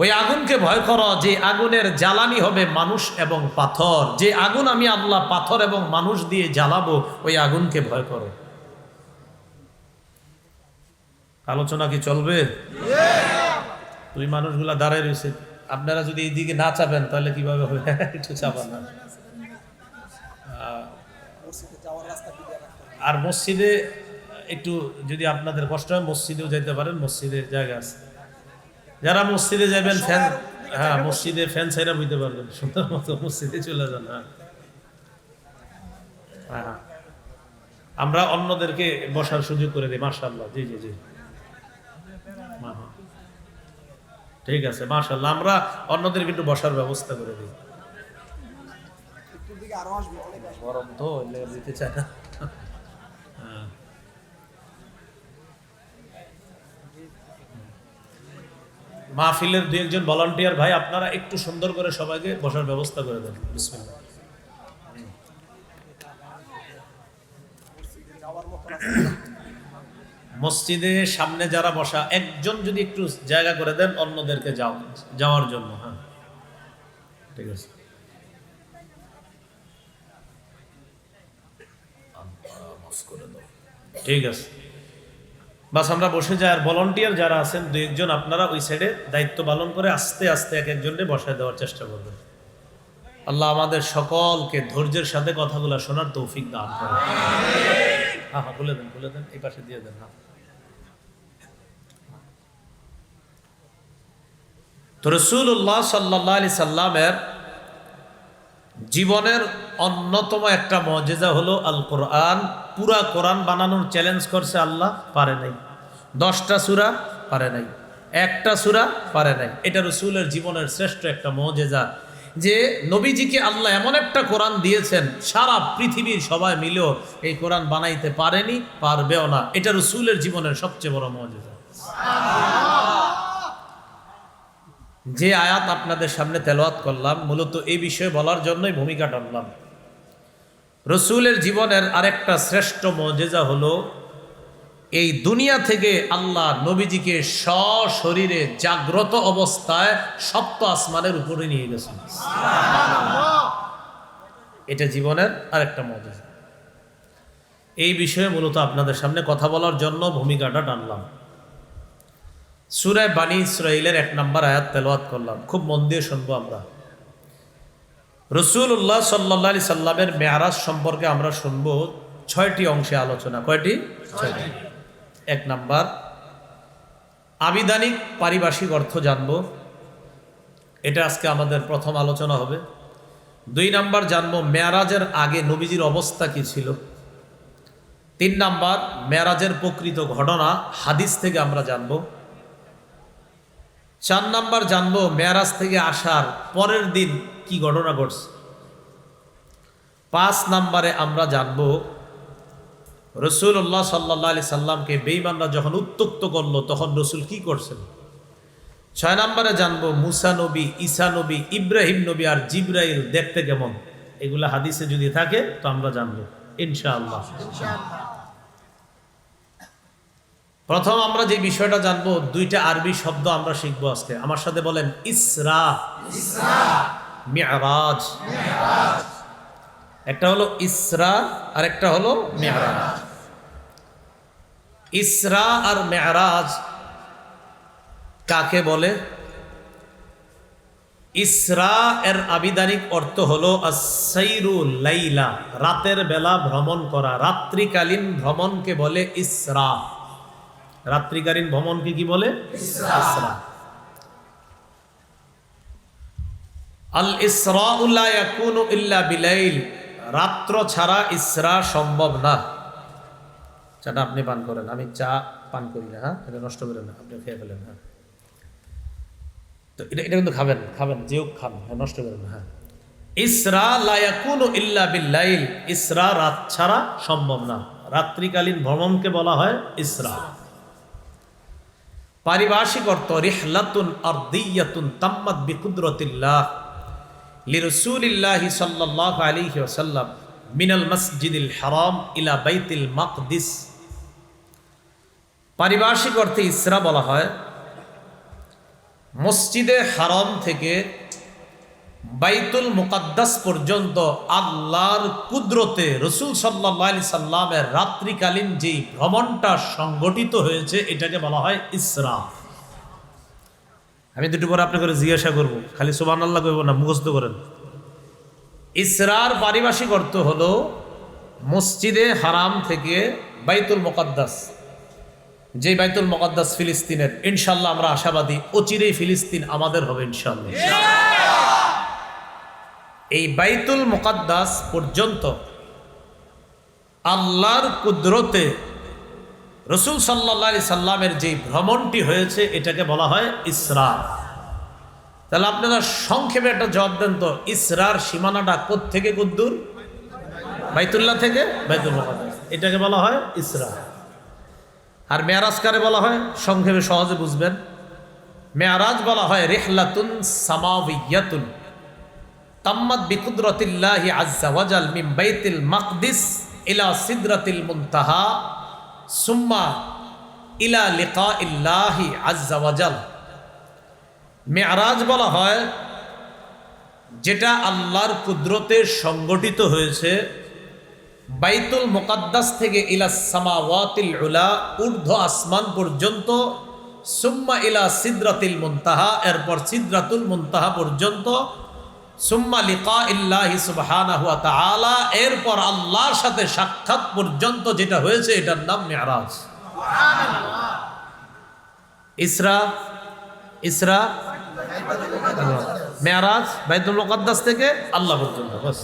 ওই আগুনকে ভয় করো যে আগুনের জ্বালানি হবে মানুষ এবং পাথর। যে আগুন আমি আল্লাহ পাথর এবং মানুষ দিয়ে জ্বালাবো, ওই আগুনকে ভয় করো। আলোচনা কি চলবে? ওই মানুষগুলা দাঁড়ায় রয়েছে, আপনারা যদি এইদিকে না চাবেন তাহলে কিভাবে হবে? একটু চাপান না। আর মসজিদে একটু যদি আপনাদের কষ্ট হয় মসজিদেও যাইতে পারেন, মসজিদে জায়গা আছে। যারা মসজিদে যাবেন ফ্যান, হ্যাঁ মসজিদে ফ্যান ছাইরা বুঝতে পারবেন, সুন্দর মতো মসজিদে চলে যান। হ্যাঁ, আমরা অন্যদেরকে বসার সুযোগ করে দিই। মাশাআল্লাহ, জি জি জি, ঠিক আছে, মাশাআল্লাহ। আমরা অন্যদেরকে একটু বসার ব্যবস্থা করে দিই। গরম তো দিতে চায় না। মাহফিলের দু একজন ভলান্টিয়ার ভাই, আপনারা একটু সুন্দর করে সবাইকে বসার ব্যবস্থা করে দেন। বিসমিল্লাহ। মসজিদের সামনে যারা বসা, একজন যদি একটু জায়গা করে দেন অন্যদেরকে যাওয়ার জন্য। হ্যাঁ, ঠিক আছে। ঠিক আছে, বাস আমরা বসে যাই। আর ভলান্টিয়ার যারা আছেন দু একজন, আপনারা ওই সাইডে দায়িত্ব পালন করে আস্তে আস্তে এক একজনকে বসায় দেওয়ার চেষ্টা করবেন। আল্লাহ আমাদের সকলকে ধৈর্যের সাথে কথাগুলো শোনার তৌফিক দান করেন। হ্যাঁ হ্যাঁ, বলে দেন, এই পাশে দিয়ে দেন। হ্যাঁ, তো রাসূলুল্লাহ সাল্লাল্লাহু আলাইহি সাল্লামের জীবনের অন্যতম একটা মুজিজা হলো আল কোরআন। পুরা কোরআন বানানোর চ্যালেঞ্জ করছে আল্লাহ, পারে নাই। 10টা সূরা পারে নাই, একটা সূরা পারে নাই। এটা রাসূলের জীবনের শ্রেষ্ঠ একটা মুজিজা যে নবীজিকে আল্লাহ এমন একটা কোরআন দিয়েছেন, সারা পৃথিবীর সবাই মিলেও এই কোরআন বানাইতে পারেনি, পারবেও না। এটা রাসূলের জীবনের সবচেয়ে বড় মুজিজা। যে আয়াত আপনাদের সামনে তেলাওয়াত করলাম, মূলত এই বিষয়ে বলার জন্যই ভূমিকা টানলাম। রাসূলের জীবনের আরেকটা শ্রেষ্ঠ মুজিজা হলো এই দুনিয়া থেকে আল্লাহ নবীজিকে সশরীরে জাগ্রত অবস্থায় সপ্ত আসমানের উপরে নিয়ে গেছেন। এটা জীবনের আরেকটা মুজিজা। এই বিষয়ে মূলত আপনাদের সামনে কথা বলার জন্য ভূমিকাটা টানলাম। সূরা বানী ইসরাঈলের 1 নম্বর আয়াত তেলাওয়াত করলাম, খুব মন দিয়ে শুনবো আমরা। রাসূলুল্লাহ সাল্লাল্লাহু আলাইহি সাল্লামের মেরাজ সম্পর্কে আমরা শুনবো 6টি অংশে আলোচনা। কয়টি? 6টি। 1 নাম্বার আবিধানিক পারিভাষিক অর্থ জানবো, এটা আজকে আমাদের প্রথম আলোচনা হবে। 2 নাম্বার জানবো মেরাজের আগে নবীজির অবস্থা কি ছিল। 3 নাম্বার মেরাজের প্রকৃত ঘটনা হাদিস থেকে আমরা জানবো। 4 নাম্বার জানবো মেরাজ থেকে আসার পরের দিন কি ঘটনা ঘটছে। 5 নাম্বারে আমরা জানবো রাসূলুল্লাহ সাল্লাল্লাহু আলাইহি সাল্লামকে বেঈমানরা যখন উত্ত্যক্ত করলো তখন রাসূল কি করছেন। 6 নাম্বারে জানবো মুসা নবী, ঈসা নবী, ইব্রাহিম নবী আর জিবরাইল দেখতে কেমন। এগুলা হাদিসে যদি থাকে তো আমরা জানবো ইনশাআল্লাহ। প্রথম আমরা যে বিষয়টা জানবো, 2টা আরবি শব্দ আমরা শিখবো আজকে। আমার সাথে বলেন ইসরা, মিরাজ। একটা হলো ইসরা আর একটা হলো মিরাজ। ইসরা আর মিরাজ কাকে বলে? ইসরা এর আবিধানিক অর্থ হলো আস-সাইরু লাইলা, রাতের বেলা ভ্রমণ করা। রাত্রিকালীন ভ্রমণকে বলে ইসরা। রাত্রিকালীন ভ্রমণকে কি বলে? ইসরা। আল ইসরাউ লা ইয়াকুনু ইল্লা বিলাইল, রাত্র ছাড়া ইসরা সম্ভব না। চাটা আপনি পান করেন, আমি চা পান করি না। হ্যাঁ, এটা নষ্ট করেন না, আপনি খেয়ে ফেলেন। হ্যাঁ, তো এটা কিন্তু খাবেন যেও খান, নষ্ট করেন না। হ্যাঁ, ইসরা লা ইয়াকুনু ইল্লা বিল্লাইল, ইসরা রাত ছাড়া সম্ভব না। রাত্রিকালীন ভ্রমণকে বলা হয় ইসরা। পারিভাষিক অর্থ রিহলাতুন আরদিয়াতুন তাম্মাত বিকুদরতিল্লাহ লিরাসূলিল্লাহি সাল্লাল্লাহু আলাইহি ওয়াসাল্লাম মিনাল মসজিদিল হারাম ইলা বাইতুল মাকদিস। পারিভাষিক অর্থে ইসরা বলা হয় মসজিদে হারাম থেকে বাইতুল মুকাদ্দাস পর্যন্ত আল্লাহর কুদরতে রসুল সাল্লাল্লাহু আলাইহি সাল্লামের রাত্রিকালীন যেই ভ্রমণটা সংগঠিত হয়েছে এটাকে বলা হয় ইসরা। আমি দুটো পরে আপনাকে জিজ্ঞাসা করব, খালি সুবহানাল্লাহ কইব না, মুখস্থ করেন। ইসরার পারিভাষিক অর্থ হলো মসজিদে হারাম থেকে বাইতুল মুকাদ্দাস, যে বাইতুল মুকাদ্দাস ফিলিস্তিনের, ইনশাল্লাহ আমরা আশাবাদী অচিরেই ফিলিস্তিন আমাদের হবে ইনশাল্লাহ। এই বাইতুল মুকাদ্দাস পর্যন্ত আল্লাহর কুদরতে রসুল সাল্লাল্লাহু আলাইহি সাল্লামের যে ভ্রমণটি হয়েছে এটাকে বলা হয় ইসরা। তাহলে আপনারা সংক্ষেপে একটা জবাব দেন তো, ইসরার সীমানাটা কোত্থেকে কদ্দূর? বাইতুল্লাহ থেকে বাইতুল মুকাদ্দাস, এটাকে বলা হয় ইসরা। আর মেয়ারাজ কারে বলা হয়? সংক্ষেপে সহজে বুঝবেন, মেয়ারাজ বলা হয় রিহলাতুন সামাওয়িয়াতুন তাম্মাত বিকুদরাতিল্লাহি আযজা ওয়াজাল মিন বাইতুল মাকদিস ইলা সিদরাতিল মুনতাহা সুম্মা ইলা লিকাইল্লাহি আযজা ওয়াজাল। মেয়ারাজ বলা হয় যেটা আল্লাহর কুদরতে সংগঠিত হয়েছে বাইতুল মুকাদ্দাস থেকে ইলা সামাওয়াতিল উলা, ঊর্ধ্ব আসমান পর্যন্ত, সুম্মা ইলা সিদরাতিল মুনতাহা, এরপর সিদরাতুল মুনতাহা পর্যন্ত, সুম্মা লিকাইল্লাহি সুবহানাহু ওয়া তাআলা, এরপর আল্লাহর সাথে সাক্ষাৎ পর্যন্ত যেটা হয়েছে এটার নাম মেয়ারাজ। সুবহানাল্লাহ। ইসরা ইসরা মেয়ারাজ বাইতুল মুকাদ্দাস থেকে আল্লাহ পর্যন্ত, বাস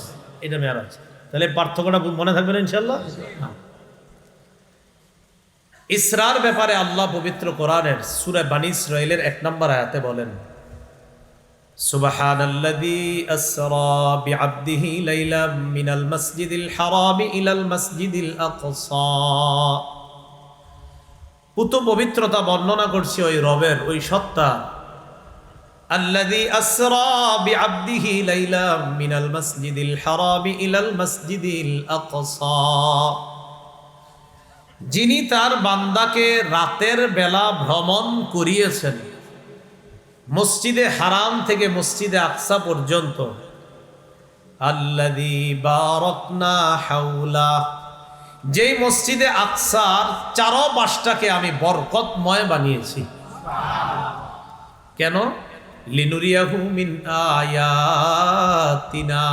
এটা মেয়ারাজ। তাহলে পার্থক্যটা মনে থাকবে না ইনশাআল্লাহ। ইসরার ব্যাপারে আল্লাহ পবিত্র কোরআনের সূরা বানী ইসরাঈলের 1 নম্বর আয়াতে বলেন, সুবহানাল্লাযী আসরা বিআবদিহি লাইলাম মিনাল মাসজিদিল হারামি ইলাল মাসজিদিল আকসা। পুত পবিত্রতা বর্ণনা করছি ওই রবের, ওই সত্তা, আল্লাযী আসরা বিআবদিহি লাইলাম মিনাল মাসজিদিল হারামি ইলাল মাসজিদিল আকসা, যিনি তার বান্দাকে রাতের বেলা ভ্রমণ করিয়েছেন মসজিদে হারাম থেকে মসজিদে আকসা পর্যন্ত। আল্লাযী বারাকনা হাওলা, যেই মসজিদে আকসার চারপাশটাকে আমি বরকতময় বানিয়েছি। কেন? লিনুরিয়াহু মিন আয়াতিনা,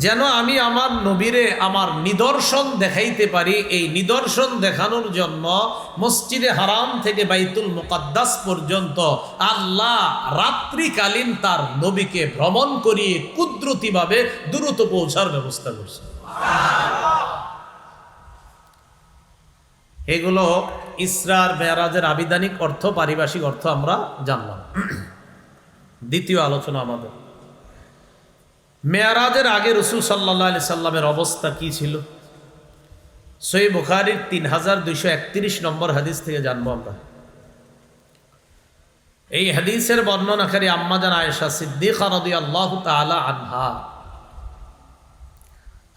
যেন আমি আমার নবীরে আমার নিদর্শন দেখাইতে পারি। এই নিদর্শন দেখানোর জন্য মসজিদে হারাম থেকে বাইতুল মুকাদ্দাস পর্যন্ত আল্লাহ রাত্রিকালীন তার নবীকে ভ্রমণ করিয়ে কুদরতিভাবে দ্রুত পৌঁছার ব্যবস্থা করছে। এগুলো ইসরার মেরাজের আবিধানিক অর্থ, পারিভাষিক অর্থ আমরা জানলাম। দ্বিতীয় আলোচনা আমাদের, মেয়ারাজের আগে রসুল সাল্লাল্লাহু আলাইহি সাল্লামের অবস্থা কি ছিল? সহিহ বুখারীর 3231 নম্বর হাদিস থেকে জানবো আমরা। এই হাদিসের বর্ণনাকারী আম্মাজান আয়েশা সিদ্দিকা রাদিয়াল্লাহু তাআলা আনহা।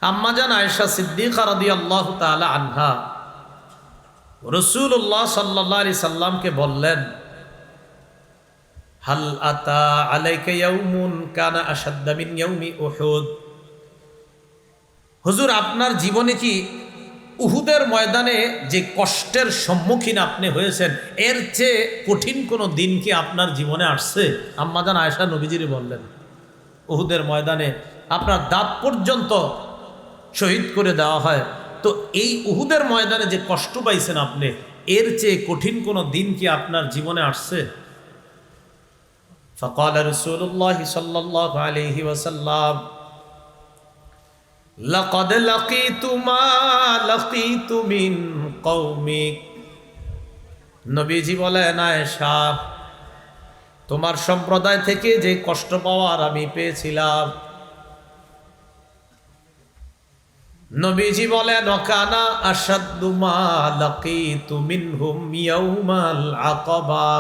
আম্মাজান আয়েশা সিদ্দিকা রাদিয়াল্লাহু তাআলা আনহা রাসূলুল্লাহ সাল্লাল্লাহু আলাইহি সাল্লামকে বললেন, হাল আতা আলাইকা ইয়াউমুন কানা আশাদ্দা মিন ইয়াউমি উহুদ। হুজুর, আপনার জীবনে কি উহুদের ময়দানে যে কষ্টের সম্মুখীন আপনি হয়েছেন এর চেয়ে কঠিন কোনো দিন কি আপনার জীবনে আসছে? আম্মাজান আয়েশা নবীজিরে বললেন, উহুদের ময়দানে আপনার দাঁত পর্যন্ত শহীদ করে দেওয়া হয়, তো এই উহুদের ময়দানে যে কষ্ট পাইছেন আপনি, এর চেয়ে কঠিন কোনো দিন কি আপনার জীবনে আসছে? فقال رسول الله صلى الله عليه وسلم لقد لقيت ما لقيت من قومك। নবীজি বলেন, আয়েশা, তোমার সম্প্রদায় থেকে যে কষ্ট পাওয়ার আমি পেয়েছিলাম। নবীজি বলেন, ওয়াকানা আশাদ্দু মা লাকিতু মিনহুম ইয়াউমাল আকাবা।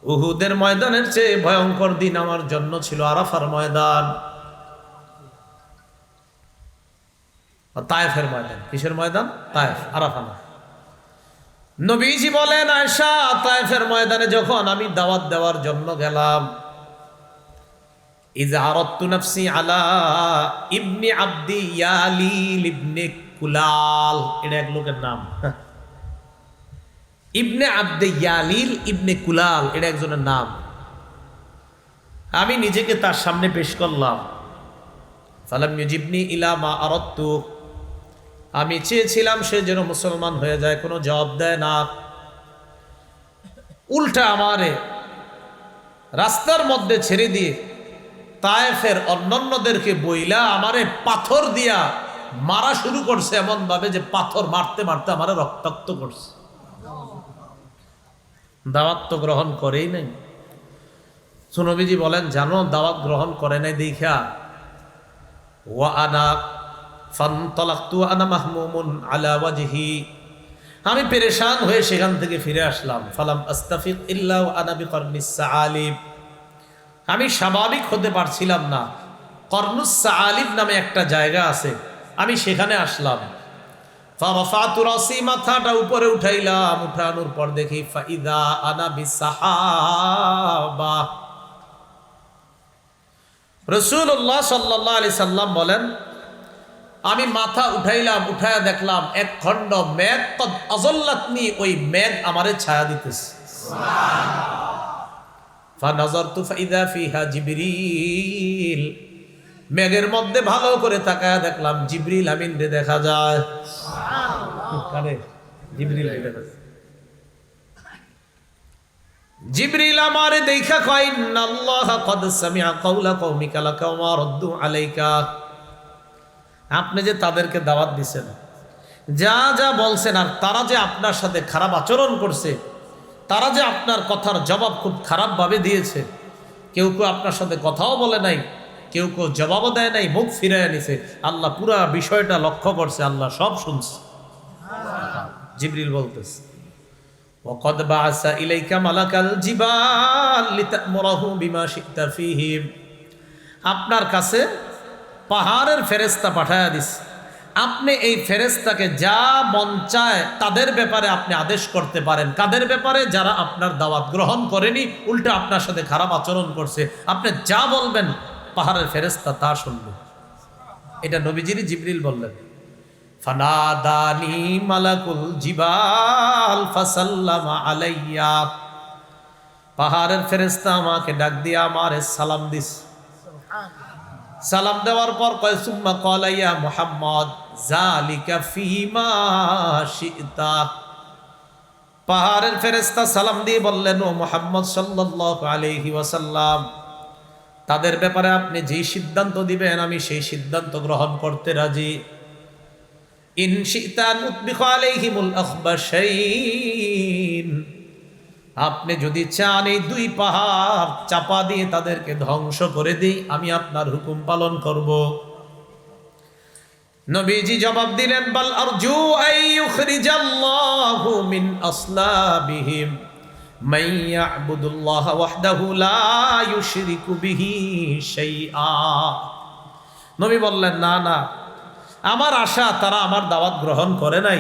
উহুদের ময়দানের চেয়ে ভয়ঙ্কর দিন আমার জন্য ছিল আরাফার ময়দান, তায়েফের ময়দান। কিসের ময়দান? তায়েফ, আরাফা না। নবীজি বলেন, আয়েশা, তায়েফের ময়দানে যখন আমি দাওয়াত দেওয়ার জন্য গেলাম, ইযা আরাদতু নাফসি আলা ইবনে আব্দি ইয়ালিল ইবনে কুলাল, এটা এক লোকের নাম। ইবনে আব্দে ইয়ালিল ইবনে কুলাল, এটা একজনের নাম। আমি নিজেকে তার সামনে পেশ করলাম। ফালাম ইউজিবনি ইলা মা আরাদতু, আমি চেয়েছিলাম সে যেন মুসলমান হয়ে যায়, কোনো জবাব দেয় না। উল্টা আমারে রাস্তার মধ্যে ছেড়ে দিয়ে তায়েফের অন্যান্যদেরকে বইলা আমারে পাথর দিয়া মারা শুরু করছে, এমন ভাবে যে পাথর মারতে মারতে আমারে রক্তাক্ত করছে। দাওয়াত তো গ্রহণ করেই নাই। নবীজি বলেন, জানো দাওয়াত গ্রহণ করে নাই দেখা ওয়া আনা ফানতালাকতু আনা মাহমুমুন আলা ওয়াজহি, আমি পেরেশান হয়ে সেখান থেকে ফিরে আসলাম। ফালাম আস্তাফিক ইল্লা ওয়া আনা বিকরনিস সাআলিব, আমি স্বাভাবিক হতে পারছিলাম না। কর্নুস সাআলিব নামে একটা জায়গা আছে, আমি সেখানে আসলাম। ফারাফাতু রাসি, মাথাটা উপরে উঠাইলাম, উঠানোর পর দেখি ফাইদা আনা বিসাহাবা। রাসূলুল্লাহ সাল্লাল্লাহু আলাইহি সাল্লাম বলেন, আমি মাথা উঠাইলাম, উঠায়া দেখলাম এক খণ্ড মেঘ, কদ আযাল্লাতনি, ওই মেঘ আমারে ছায়া দিতেছে। ফানাযারতু ফাইদা ফিহা জিবরিল, মেঘের মধ্যে ভালো করে তাকায়া দেখলাম জিবরিল আমিন রে দেখা যায়। কারে? জিবরিল রে দেখা যায়। জিবরিল আমারে দেখা কয়, ইন্নাল্লাহা কদ সামিআ কাওলা কওমিকা লাকা ওয়া রাদ্দু আলাইকা, আপনি যে তাদেরকে দাওয়াত দিছেন, যা যা বলছেন, আর তারা যে আপনার সাথে খারাপ আচরণ করছে, তারা যে আপনার কথার জবাব খুব খারাপভাবে দিয়েছে, কেউ কেউ আপনার সাথে কথাও বলে নাই, কেউ কেউ জবাবও দেয় নাই, মুখ ফিরাইয়া নিছে, আল্লাহ পুরা বিষয়টা লক্ষ্য করছে, আল্লাহ সব শুনছে। জিবরিল বলতেছে, ওয়াকাদ বাআসা ইলাইকা মালাকাল জিবাল লিতা'মুরাহু বিমা শি'তা ফীহিম, আপনার কাছে পাহাড়ের ফেরেশতা পাঠায়া দিস, আপনি এই ফেরেশতাকে যা মন চায় তাদের ব্যাপারে আপনি আদেশ করতে পারেন। কাদের ব্যাপারে? যারা আপনার দাওয়াত গ্রহণ করেনি, উল্টা আপনার সাথে খারাপ আচরণ করছে, আপনি যা বলবেন পাহাড়ের ফেরেশতা তা শুনবে। এটা নবীজিরই জিবরিল বললেন। ফানাদানি মালাকুল জিবাল ফাসাল্লামা আলাইয়া, পাহাড়ের ফেরেশতা আমাকে ডাক দিয়ে আমারে সালাম দিস। সালাম দেওয়ার পর কয়, সুম্মা ক্বালা ইয়া মুহাম্মদ যালিকা ফীমা শি'তা, পাহাড়ের ফেরেশতা সালাম দিয়ে বললেন, ও মুহাম্মদ সাল্লাল্লাহু আলাইহি ওয়াসাল্লাম, তাদের ব্যাপারে আপনি যেই সিদ্ধান্ত দিবেন আমি সেই সিদ্ধান্ত গ্রহণ করতে রাজি। ইন শি'তা নুতবিখু আলাইহিমুল আখবাশাইন, আপনি যদি চান এই দুই পাহাড় চাপা দিয়ে তাদেরকে ধ্বংস করে দিই, আমি আপনার হুকুম পালন করব। নবীজি জবাব দিলেন, বাল আরজু আইয়ুখরিজাল্লাহু মিন আসলাবিহিম মান ইয়া'বুদুল্লাহ ওয়াহদাহু লা ইউশরিকু বিহি শাইআ। নবী বললেন, না না, আমার আশা তারা আমার দাওয়াত গ্রহণ করে নাই,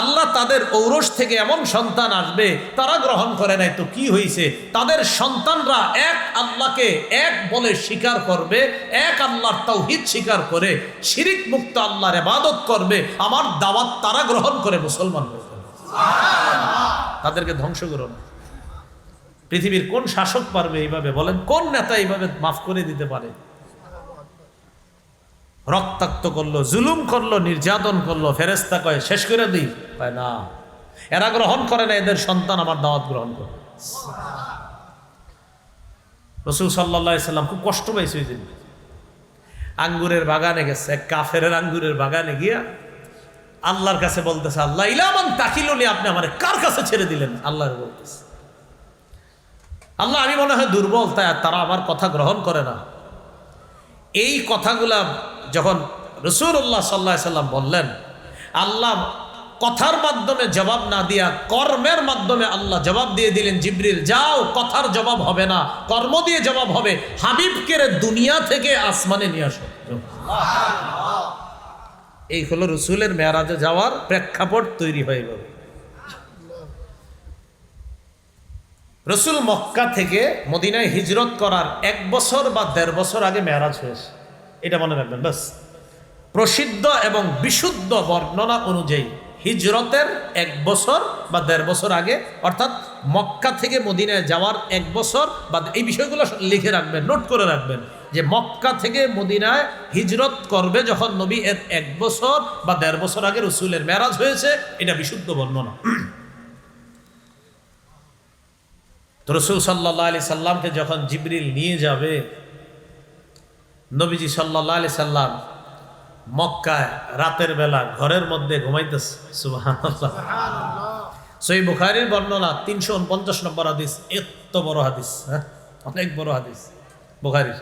আল্লাহ তাদের ঔরস থেকে এমন সন্তান আসবে তারা গ্রহণ করে নাই, তো কি হয়েছে, তাদের সন্তানরা এক আল্লাহকে এক বলে স্বীকার করবে, এক আল্লাহর তাওহীদ স্বীকার করে শিরিক মুক্ত আল্লাহর ইবাদত করবে, আমার দাওয়াত তারা গ্রহণ করে মুসলমান হয়ে যাবে। তাদেরকে ধ্বংস করো না। পৃথিবীর কোন শাসক পারবে এইভাবে? বলেন, কোন নেতা এইভাবে মাফ করে দিতে পারে? রক্তাক্ত করলো, জুলুম করলো, নির্যাতন করলো, ফেরেশতা কয় শেষ করে দিই, পায় না, এরা গ্রহণ করে না, এদের সন্তান আমার দাওয়াত গ্রহণ করে। রাসূল সাল্লাল্লাহু আলাইহি সাল্লাম খুব কষ্ট পাইছে ওই দিন। আঙ্গুরের বাগানে গেছে, এক কাফের আঙ্গুরের বাগানে গিয়া আল্লাহর কাছে বলতেছে, আল্লাহ ইলামান তাকিলুনি, আপনি আমারে কার কাছে ছেড়ে দিলেন? আল্লাহর বলতেছে, আল্লাহ আমি মনে হয় দুর্বল, তাই তারা আমার কথা গ্রহণ করে না। এই কথাগুলা যখন রাসূলুল্লাহ সাল্লাল্লাহু আলাইহি সাল্লাম বললেন, আল্লাহ কথার মাধ্যমে জবাব না দিয়া কর্মের মাধ্যমে আল্লাহ জবাব দিয়ে দিলেন, জিবরিল যাও, কথার জবাব হবে না, কর্ম দিয়ে জবাব হবে, হাবিবকে দুনিয়া থেকে আসমানে নিয়ে আসো। এই হলো রাসূলের মেরাজে যাওয়ার প্রেক্ষাপট তৈরি হয়ে গেল। রসুল মক্কা থেকে মদিনায় হিজরত করার 1 বছর বা 1.5 বছর আগে মেরাজ হয়েছে, এটা মনে রাখবেন বাস। প্রসিদ্ধ এবং বিশুদ্ধ বর্ণনা অনুযায়ী হিজরতের 1 বছর বা 1.5 বছর আগে, অর্থাৎ মক্কা থেকে মদিনায় যাওয়ার 1 বছর বা, এই বিষয়গুলো লিখে রাখবেন, নোট করে রাখবেন যে মক্কা থেকে মদিনায় হিজরত করবে যখন নবী, এর 1 বছর বা 1.5 বছর আগে রসুলের মেরাজ হয়েছে, এটা বিশুদ্ধ বর্ণনা। তো রসুল সাল্লাল্লাহু আলাইহি সাল্লামকে যখন জিবরিল নিয়ে যাবে, নবীজি সাল্লাল্লাহু আলাইহি সাল্লাম মক্কায় রাতের বেলা ঘরের মধ্যে ঘুমাইতেছে। সুবহানাল্লাহ। সহিহ বুখারীর বর্ণনা 349 নম্বর হাদিস, এত বড় হাদিস, অনেক বড় হাদিস বুখারীর।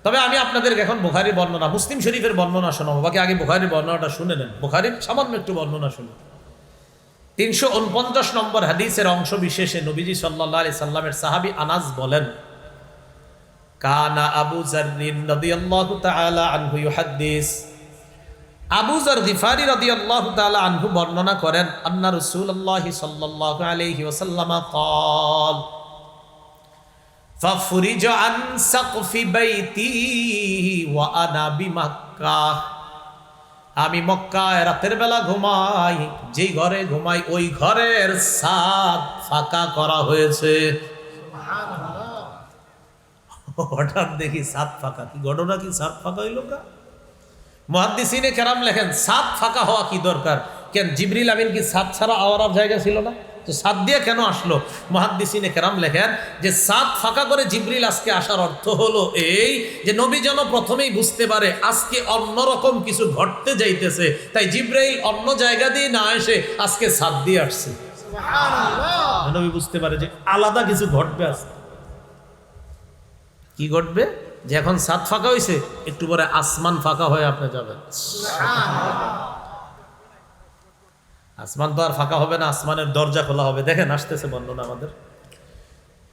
তবে আমি আপনাদেরকে এখন বুখারীর বর্ণনা, মুসলিম শরীফের বর্ণনা শোনাবো, বাকি আগে বুখারীর বর্ণনাটা শুনে নেন। বুখারীর সামান্য একটু বর্ণনা শুনুন। 349 নম্বর হাদিসের অংশ বিশেষে নবীজি সাল্লাল্লাহু আলাইহি সাল্লামের সাহাবী আনাস বলেন, কানা আবু যাররিন রাদিয়াল্লাহু তাআলা আনহু ইউহাদ্দিস, আবু যার গিফারি রাদিয়াল্লাহু তাআলা আনহু বর্ণনা করেন, আন্না রাসূলুল্লাহ সাল্লাল্লাহু আলাইহি ওয়াসাল্লাম قال ففرج عن سقف بيتي وانا بمكة, আমি মক্কায় রাতের বেলা ঘুমাই, যেই ঘরে ঘুমাই ওই ঘরের ছাদ ফাঁকা করা হয়েছে। হঠাৎ দেখি ছাদ ফাঁকা, কি ঘটনা, কি ছাদ ফাঁকা হইল কা? মুহাদ্দিসিনে কেরাম লেখেন ছাদ ফাঁকা হওয়া কি দরকার, কেন জিবরিল আমিন কি ছাদ ছাড়া আওয়ার জায়গা ছিল না? তো ছাদ দিয়ে কেন আসলো? মুহাদ্দিসিনে কেরাম লেখেন যে ছাদ ফাঁকা করে জিবরিল আজকে আসার অর্থ হলো এই যে নবী যেন প্রথমেই বুঝতে পারে আজকে অন্যরকম কিছু ঘটতে যাইতেছে, তাই জিবরাইল অন্য জায়গা দিয়ে না এসে আজকে ছাদ দিয়ে আসছে। সুবহানাল্লাহ। নবী বুঝতে পারে যে আলাদা কিছু ঘটবে আজকে। কি ঘটবে? যে এখন ছাদ ফাঁকা হয়েছে, একটু পরে আসমান ফাঁকা হয়ে আপনি যাবেন। আসমান তো আর ফাঁকা হবে না, আসমানের দরজা খোলা হবে। দেখেন আসতেছে বর্ণনা আমাদের।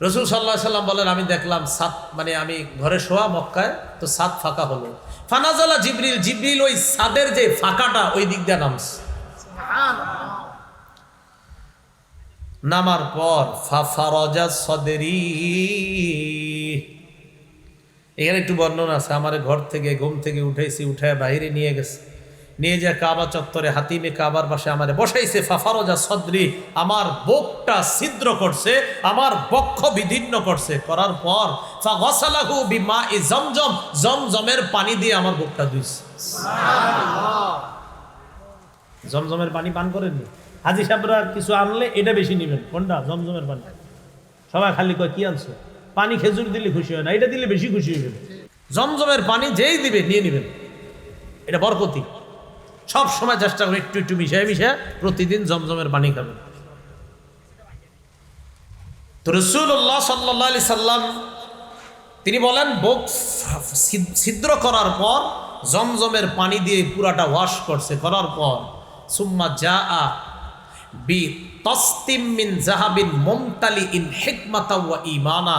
রাসূল সাল্লাল্লাহু আলাইহি সাল্লাম বলেন, আমি দেখলাম ছাদ, মানে আমি ঘরে শোয়া মক্কায়, তো ছাদ ফাঁকা হলো। ফানাজালা জিবরিল, জিবরিল ওই ছাদের যে ফাঁকাটা ওই দিক দিয়ে নামছে। নামার পর ফাফারাজা সদরি, এখানে একটু বর্ণনা আছে, আমার ঘর থেকে ঘুম থেকে উঠাইছি, উঠায় বাইরে নিয়ে গেছে, নিয়ে যায় কাবা চত্বরে হাতিমে কাবার পাশে আমারে বসাইছে। ফাফারজা সদরি, আমার বুকটা ছিদ্র করছে, আমার বক্ষ বিদীর্ণ করছে, করার পর ফাগসালাহু বিমাই জমজম, জমজমের পানি দিয়ে আমার বুকটা ধুইছে। সুবহানাল্লাহ। জমজমের পানি পান করেননি? হাজী সাহেবরা কিছু আনলে এটা বেশি নেবেন, কোনটা? জমজমের পানি। সবাই খালি কয় কি আনছো? পানি খেজুর দিলে খুশি হয় না, এটা দিলে বেশি খুশি হইবেন। জমজমের পানি যেই দিবে নিয়ে নেবেন, এটা বরকতি। সব সময় চেষ্টা করবেন একটু একটু মিশায় মিশায় প্রতিদিন জমজমের পানি খাবেন। তো রাসূলুল্লাহ সাল্লাল্লাহু আলাইহি সাল্লাম তিনি বলেন, বুক ছিদ্র করার পর জমজমের পানি দিয়ে পুরাটা ওয়াশ করছে, করার পর সুম্মা জাআ বি তাসতিম মিন যাহাবিন মুমতালিইন হিকমাতাও ওয়া ঈমানা,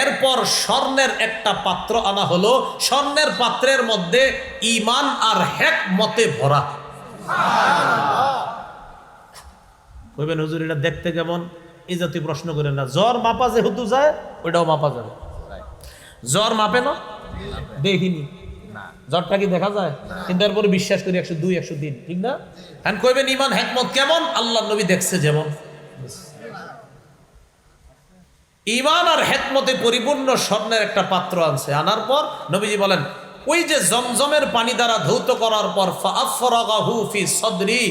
এরপর স্বর্ণের একটা পাত্র আনা হলো, স্বর্ণের পাত্রের মধ্যে ঈমান আর হিকমতে ভরা। সুবহানাল্লাহ। কইবেন হুজুর এটা দেখতে কেমন? এই জাতীয় প্রশ্ন করেন না। জ্বর মাপা যেহেতু যায় ওইটাও মাপা যাবে। জ্বর মাপে না? দেখিনি। জ্বরটা কি দেখা যায়? কিন্তু এরপরে বিশ্বাস করি 102 103, ঠিক না? এখন কইবেন ঈমান হিকমত কেমন? আল্লাহর নবী দেখছে যেমন। ঈমান আর হিকমতে পরিপূর্ণ স্বর্ণের একটা পাত্র আনছে, আনার পর নবীজি বলেন, ওই যে জমজমের পানি দ্বারা ধৌত করার পর ফাআফরাগাহু ফি সদরি,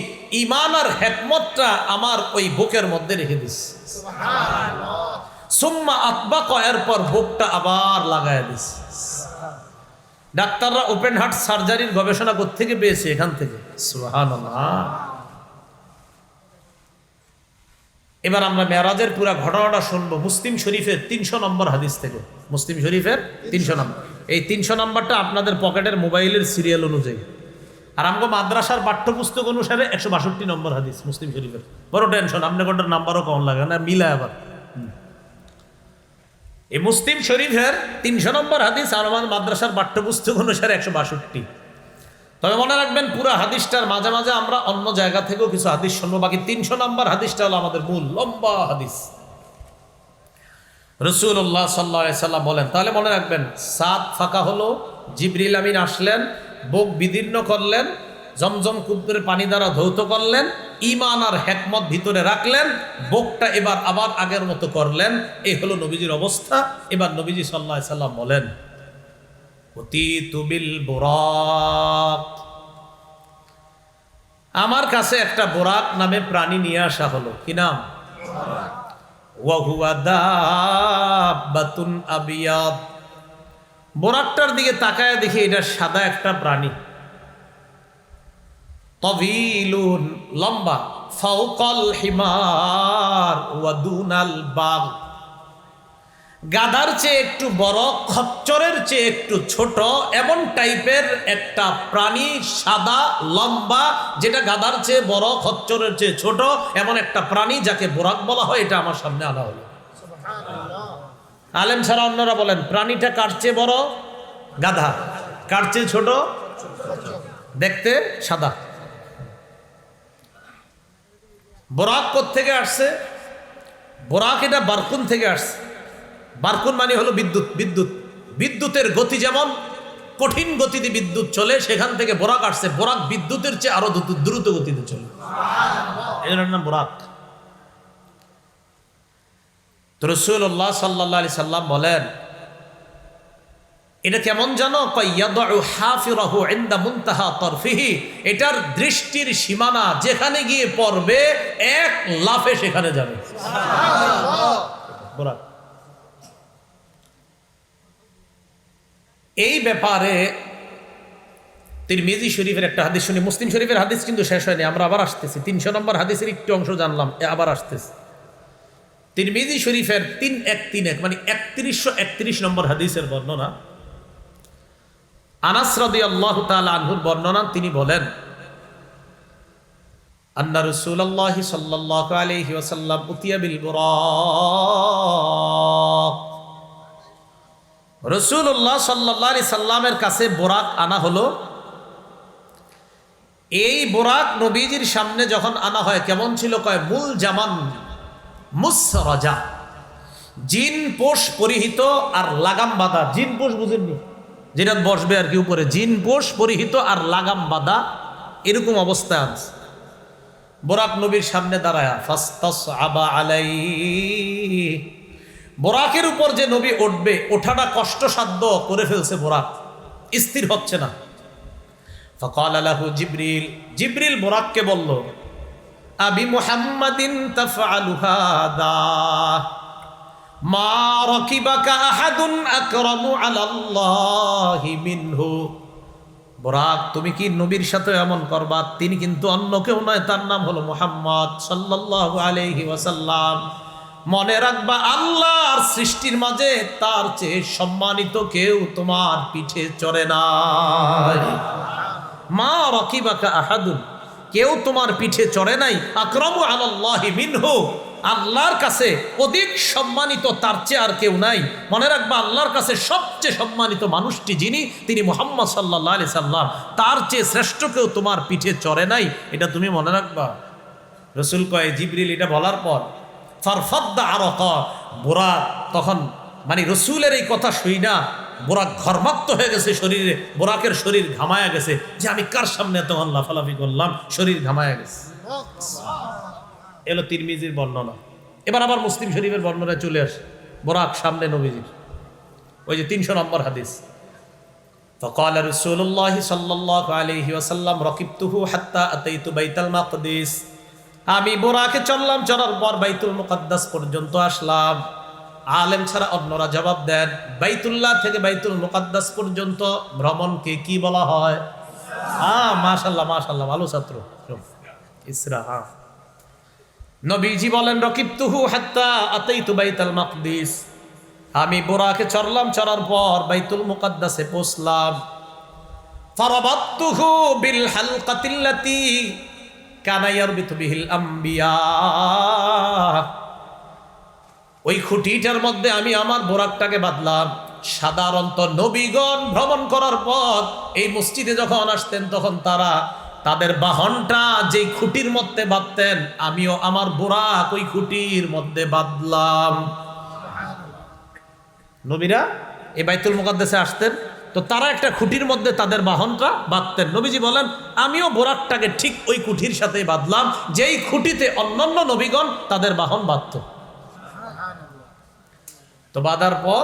ঈমান আর হিকমতটা আমার ওই বুকের মধ্যে রেখে দিছে। সুবহানাল্লাহ। সুম্মা আতবাকা, এরপর বুকটা আবার লাগায় দিছে। ডাক্তাররা ওপেন হার্ট সার্জারির গবেষণা কোত্থেকে পেয়েছে? এখান থেকে। সুবহানাল্লাহ। এবার আমরা মেরাজের পুরা ঘটনাটা শুনবো মুসলিম শরীফের 300 নম্বর হাদিস থেকে। মুসলিম শরীফের 300 নম্বর, এই 300 নম্বরটা আপনাদের পকেটের মোবাইলের সিরিয়াল অনুযায়ী, আর আমগো মাদ্রাসার পাঠ্যপুস্তক অনুসারে 162 নম্বর হাদিস মুসলিম শরীফের। বড় টেনশন, আপনি কোনটার নাম্বারও কম লাগে না, মিলায় আবার। এই মুসলিম শরীফের 300 নম্বর হাদিস আর আমার মাদ্রাসার পাঠ্যপুস্তক অনুসারে 162। তবে মনে রাখবেন পুরো হাদিসটার মাঝে মাঝে আমরা অন্য জায়গা থেকেও কিছু হাদিস শুনবো, বাকি 300 নম্বর হাদিসটা হলো আমাদের মূল লম্বা হাদিস। রাসূলুল্লাহ সাল্লাল্লাহু আলাইহি সাল্লাম বলেন, তাহলে মনে রাখবেন, সাদ ফাঁকা হলো, জিবরিল আমিন আসলেন, বুক বিদীর্ণ করলেন, জমজম কূপের পানি দ্বারা ধৌত করলেন, ঈমান আর হিকমত ভিতরে রাখলেন, বুকটা এবার আবার আগের মতো করলেন। এই হলো নবীজির অবস্থা। এবার নবীজি সাল্লাল্লাহু আলাইহি সাল্লাম বলেন, উতীতু বিল বুরাক, আমার কাছে একটা বুরাক নামে প্রাণী নিয়ে আসা হলো। কি নাম? ওয়া হুয়া দাব্বাতুন আবিয়াদ। বুরাকটার দিকে তাকায় দেখি এটা সাদা একটা প্রাণী, তাবিলুন, লম্বা, ফাওকাল হিমার ওয়া দুনাল বাগ, গাধার চেয়ে একটু বড়, খচ্চরের চেয়ে একটু ছোট, এমন টাইপের একটা প্রাণী, সাদা, লম্বা, যেটা গাধার চেয়ে বড়, খচ্চরের চেয়ে ছোট, এমন একটা প্রাণী যাকে বুরাক বলা হয়, এটা আমার সামনে আনা হলো। আলেম ছাড়া অন্যরা বলেন, প্রাণীটা কার চেয়ে বড়? গাধা। কার চেয়ে ছোট? দেখতে সাদা। বুরাক কোত্থেকে আসছে? বুরাক এটা বারকুন থেকে আসছে। বারকুন মানে হলো বিদ্যুৎ। বিদ্যুতের গতি যেমন কঠিন গতিতে বিদ্যুৎ চলে, সেখান থেকে বুরাক আসছে। বুরাক বিদ্যুতের চেয়ে আরো দ্রুত গতিতে চলে, এর নাম বুরাক। তো রাসূলুল্লাহ সাল্লাল্লাহু আলাইহি সাল্লাম বলেন, এটা কেমন জানো? ইয়াদউ হাফিরাহু ইনদা মুনতাহা তারফিহি, এটার দৃষ্টির সীমানা যেখানে গিয়ে পড়বে, এক লাফে সেখানে যাবে। সুবহানাল্লাহ। বুরাক। এই ব্যাপারে তিরমিজি শরীফের একটা হাদিস শুনি। মুসলিম শরীফের হাদিস কিন্তু শেষ হয়নি, আমরা আবার আসতেছি। 300 নম্বর হাদিসের একটু অংশ জানলাম, আবার আসতেছি। তিরমিজি শরীফের 3131 মানে 3131 নম্বর হাদিসের বর্ণনা, আনাস রাদিয়াল্লাহু তাআলা আনহুর বর্ণনা। তিনি বলেন, আন্না রাসূলুল্লাহ সাল্লাল্লাহু আলাইহি ওয়াসাল্লাম উতিয়া বিল বুরাক, রাসূলুল্লাহ সাল্লাল্লাহু আলাইহি সাল্লামের কাছে বুরাক আনা হলো। এই বুরাক নবীজির সামনে যখন আনা হয় কেমন ছিল? কয় মুল জামান মুসরাজা, জিন পোষ পরিহিত আর লাগাম বাঁধা। জিন পোষ বুঝেননি? যেটা বসবে আর কি উপরে, জিন পোষ পরিহিত আর লাগাম বাঁধা, এরকম অবস্থায় আছে। বুরাক নবীর সামনে দাঁড়ায়া ফাস্তাসআবা আলাইহি, বুরাকের উপর যে নবী উঠবে, ওঠাটা কষ্টসাধ্য করে ফেলছে, বুরাক স্থির হচ্ছে না। ফাকাল লাহু জিবরিল, জিবরিল বুরাককে বলল, আবি মুহাম্মাদিন তাফআলু হাদা মা রাকিবাকা আহাদুন আকরামু আলাল্লাহি মিনহু। বুরাক, তুমি কি নবীর সাথে এমন করবা? তিনি কিন্তু অন্য কেউ নয়, তার নাম হলো মুহাম্মদ সাল্লাল্লাহু আলাইহি ওয়াসাল্লাম। মনে রাখবা, আল্লাহর সৃষ্টির মাঝে তার চেয়ে সম্মানিত কেউ তোমার পিঠে চড়ে নাই। মা রাকিবাকা আহাদুন, কেউ তোমার পিঠে চড়ে নাই। আকরামু আলাল্লাহি মিনহু, আল্লাহর কাছে অধিক সম্মানিত তার চেয়ে আর কেউ নাই। মনে রাখবা, আল্লাহর কাছে সবচেয়ে সম্মানিত মানুষটি যিনি, তিনি মুহাম্মদ সাল্লাল্লাহু আলাইহি সাল্লাম, তার চেয়ে শ্রেষ্ঠ কেউ তোমার পিঠে চড়ে নাই, এটা তুমি মনে রাখবা। রাসূল কয়, জিবরিল এটা বলার পর ফারফাদ্দা আরাকা, বুরাক তখন মানে রাসূলের এই কথা শুই না, বুরাক ঘর্মাক্ত হয়ে গেছে শরীরে, বুরাকের শরীর ঘামায়া গেছে, যে আমি কার সামনে তখন লাফালাফি করলাম, শরীর ঘামায়া গেছে। এলো তিরমিজির বর্ণনা। এবার আবার মুসলিম শরীফের বর্ণনায় চলে আসে, বুরাক সামনে নবীজির, ওই যে 300 নম্বর হাদিস। فقال رسول الله صلى الله عليه وسلم ركبته حتى أتيت بيت المقدس, আমি বুরাকে চললাম, চলার পর বাইতুল মুকাদ্দাস পর্যন্ত আসলাম। আলেম ছাড়া অন্যরা জবাব দেন, বাইতুল্লাহ থেকে বাইতুল মুকাদ্দাস পর্যন্ত ভ্রমণকে কি বলা হয়? মাশাআল্লাহ মাশাআল্লাহ, ভালো ছাত্র, ইসরা। নবীজি বলেন, রকিবতুহু হাত্তা আতাইতু বাইতুল মাকদিস, আমি বুরাকে চড়লাম, চড়ার পর বাইতুল মুকাদ্দাসে পৌঁছলাম। ফারাবাতুহু বিল হালকাতিল্লাতি কানা ইয়ারবিতু বিহিল আম্বিয়া, ওই খুঁটিটার মধ্যে আমি আমার বুরাকটাকে বাঁধলাম। সাধারণত নবীগণ ভ্রমণ করার পর এই মসজিদে যখন আসতেন, তখন তারা তাদের বাহনটা যেই খুঁটির মধ্যে বাঁধতেন, আমিও আমার বুরাক ওই খুঁটির মধ্যে বাঁধলাম। নবীরা এই বাইতুল মুকাদ্দাসে আসতেন, তো তারা একটা খুঁটির মধ্যে তাদের বাহনটা বাঁধতেন। নবীজি বলেন আমিও বোরাকটাকে ঠিক ওই খুঁটির সাথে বাঁধলাম যেই খুঁটিতে অন্যান্য নবীগণ তাদের বাহন বাঁধত। তো বাঁধার পর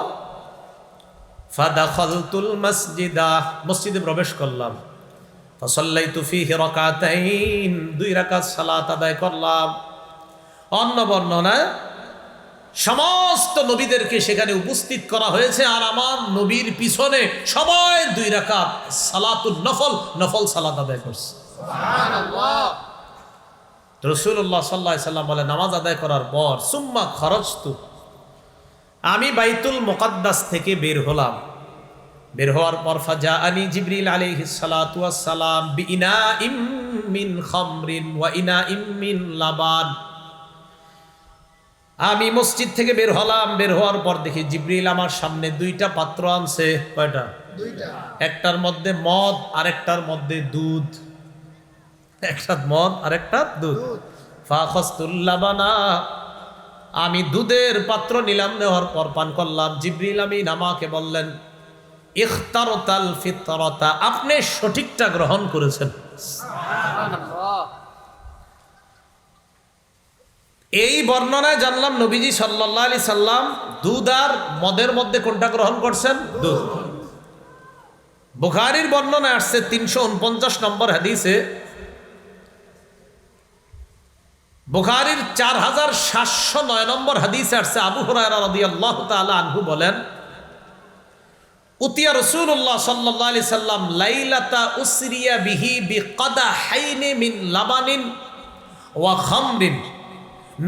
ফাদাখালতুল মাসজিদা, মসজিদে প্রবেশ করলাম। ফাসাল্লাইতু ফীহি রাকাতাইন, 2 রাকাত সালাত আদায় করলাম। অন্য বর্ণনায় সমস্ত নবীদেরকে সেখানে উপস্থিত করা হয়েছে, আর আমার নবীর পিছনে সবাই 2 রাকাত সালাতুল নফল সালাত আদায় করছে। সুবহানাল্লাহ। রাসূলুল্লাহ সাল্লাল্লাহু আলাইহি সাল্লাম বলে নামাজ আদায় করার পর সুম্মা খরজতু, আমি বাইতুল মুকাদ্দাস থেকে বের হলাম। বের হওয়ার পর ফাজাআনি জিবরিল আলাইহিস সালাতু ওয়াস সালাম বিইনাইম মিন খামরিন ওয়া ইনাইম মিন লাবান। আমি মসজিদ থেকে বের হলাম, বের হওয়ার পর দেখি জিবরিল আমার সামনে 2টা পাত্র আনছে। কয়টা? 2টা। একটার মধ্যে মদ, আরেকটার মধ্যে দুধ। একটা মদ আরেকটা দুধ। ফাখাসতুল লাবানা, আমি দুধের পাত্র নিলাম, নেওয়ার পর পান করলাম। জিবরিল আমিন আমাকে বললেন ইখতারতাল ফিতরাতা, আপনি সঠিকটা গ্রহণ করেছেন। সুবহানাল্লাহ। এই বর্ণনায় জানলাম নবীজি সাল্লাল্লাহু আলাইহি সাল্লাম দুধ আর মদের মধ্যে কোনটা গ্রহণ করছেন? দুধ। বুখারীর বর্ণনায় আসছে 349 নম্বর হাদিসে, বুখারীর 4709 নম্বর হাদিসে আসছে, আবু হুরায়রা রাদিয়াল্লাহু তাআলা আনহু বলেন উতিয়া রাসূলুল্লাহ সাল্লাল্লাহু আলাইহি সাল্লাম লাইলাতা উসরিয়া বিহি বিকাদাহাইনি মিন লাবানিন ওয়া খামরিন।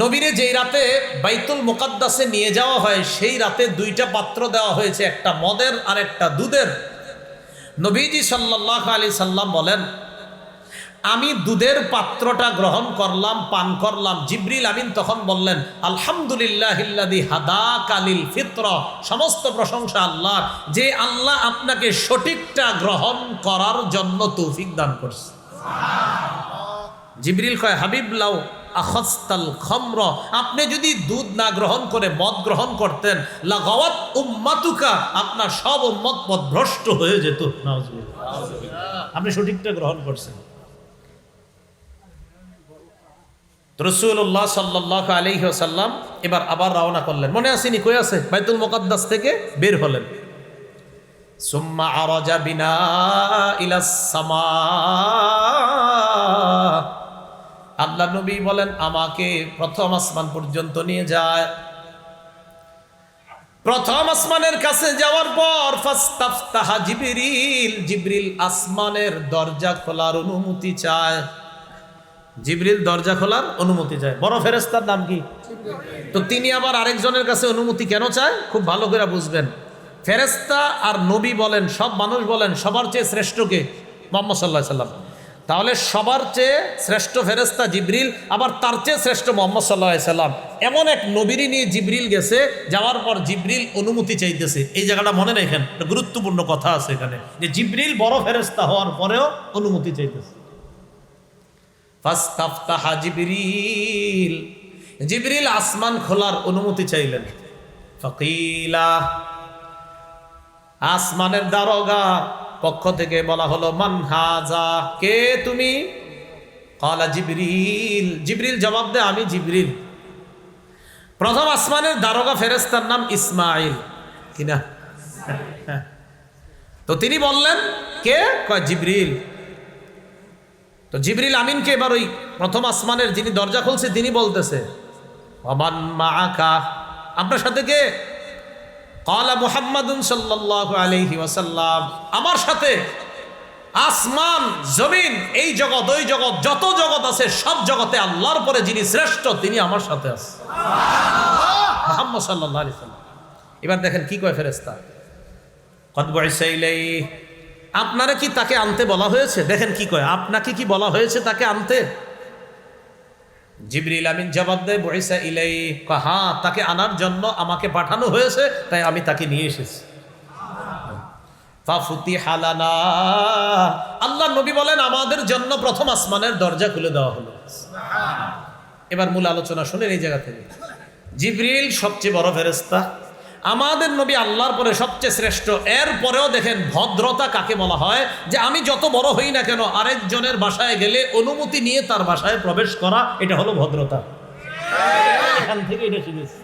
নবীরে যেই রাতে বাইতুল মুকাদ্দাসে নিয়ে যাওয়া হয় সেই রাতে 2টা পাত্র দেওয়া হয়েছে, একটা মদের আর একটা দুধের। নবীজি সাল্লাল্লাহু আলাইহি সাল্লাম বলেন আমি দুধের পাত্রটা গ্রহণ করলাম, পান করলাম। জিবরিল আমিন তখন বললেন আলহামদুলিল্লাহিল্লাযী হাদাকা লিল ফিতরা, সমস্ত প্রশংসা আল্লাহর, যে আল্লাহ আপনাকে সঠিকটা গ্রহণ করার জন্য তৌফিক দান করছে। জিবরিল কয় হাবিব লাউ আখাস্তাল খামর, আপনি যদি দুধ না গ্রহণ করে মদ গ্রহণ করতেন লাগাওয়াত উম্মাতুকা, আপনার সব উম্মত পথভ্রষ্ট হয়ে যেত। নাউযুবিল্লাহ। আপনি সঠিকটা গ্রহণ করছেন। রাসূলুল্লাহ সাল্লাল্লাহু আলাইহি ওয়াসাল্লাম এবার আবার রওনা করলেন। মনে আসেনি? কই আছে? বাইতুল মুকাদ্দাস থেকে বের হলেন। সুম্মা আরাজা বিনা ইলাস সামা, আল্লাহ নবী বলেন আমাকে প্রথম আসমান পর্যন্ত নিয়ে যায়। প্রথম আসমানের কাছে যাওয়ার পর ফাস্তাফতাহা জিবরিল, জিবরিল আসমানের দরজা খোলার অনুমতি চায়। জিবরিল দরজা খোলার অনুমতি চায়। বড় ফেরেশতার নাম কি? তো তিনি আবার আরেকজনের কাছে অনুমতি কেন চায়? খুব ভালো করে বুঝবেন। ফেরেশতা আর নবী বলেন, সব মানুষ বলেন, সবার চেয়ে শ্রেষ্ঠ কে? মুহাম্মদ সাল্লাল্লাহু আলাইহি সাল্লাম। তাহলে সবার চেয়ে শ্রেষ্ঠ ফেরেশতা জিবরিল, আবার তার চেয়ে শ্রেষ্ঠ মুহাম্মদ সাল্লাল্লাহু আলাইহি সাল্লাম। এমন এক নবীরই নিয়ে জিবরিল গেছে, যাওয়ার পর জিবরিল অনুমতি চাইতেছে। এই জায়গাটা মনে রাখেন, একটা গুরুত্বপূর্ণ কথা আছে এখানে, যে জিবরিল বড় ফেরেশতা হওয়ার পরেও অনুমতি চাইতেছে। ফাস্তাফতাহা জিবরিল, জিবরিল আসমান খোলার অনুমতি চাইলেন। ফাকিলা, আসমানের দারোগা পক্ষ থেকে বলা হলো মান হাজা, কে তুমি? ক্বালা জিবরিল, জিবরিল জবাব দেয় আমি জিবরিল। প্রথম আসমানের দারোগা ফেরেশতার নাম ইসমাইল, কিনা? তো তিনি বললেন কে? কয় জিবরিল। তো জিবরিল আমিনকে এবার ওই প্রথম আসমানের যিনি দরজা খুলছে তিনি বলতেছে ওমান মাআকা, আপনার সাথে কে? ক্বালা মুহাম্মাদুন সাল্লাল্লাহু আলাইহি ওয়াসাল্লাম, আমার সাথে আসমান জমিন এই জগৎ ওই জগৎ যত জগৎ আছে সব জগতে আল্লাহর পরে যিনি শ্রেষ্ঠ তিনি আমার সাথে আছে, মুহাম্মদ সাল্লাল্লাহু আলাইহি ওয়াসাল্লাম। এবার দেখেন কি কয় ফেরেশতা, কদ বুইসা ইলাইহি, আপনারা কি তাকে আনতে বলা হয়েছে? দেখেন কি কয়, আপনাকে কি বলা হয়েছে তাকে আনতে? জিবরিল আমিন জবাব দেয় বুইসা ইলাইহি, হ্যাঁ তাকে আনার জন্য আমাকে পাঠানো হয়েছে, তাই আমি তাকে নিয়ে এসেছি। ফাফুতিহা লানা, আল্লাহ নবী বলেন আমাদের জন্য প্রথম আসমানের দরজা খুলে দেওয়া হলো। এবার মূল আলোচনা শুনেন এই জায়গা থেকে। জিবরিল সবচেয়ে বড় ফেরেশতা, আমাদের নবী আল্লাহর পরে সবচেয়ে শ্রেষ্ঠ। এর পরেও দেখেন ভদ্রতা কাকে বলা হয়, যে আমি যত বড় হই না কেন আরেকজনের বাসায় গেলে অনুমতি নিয়ে তার বাসায় প্রবেশ করা, এটা হলো ভদ্রতা। এখান থেকে এটা শিখেছি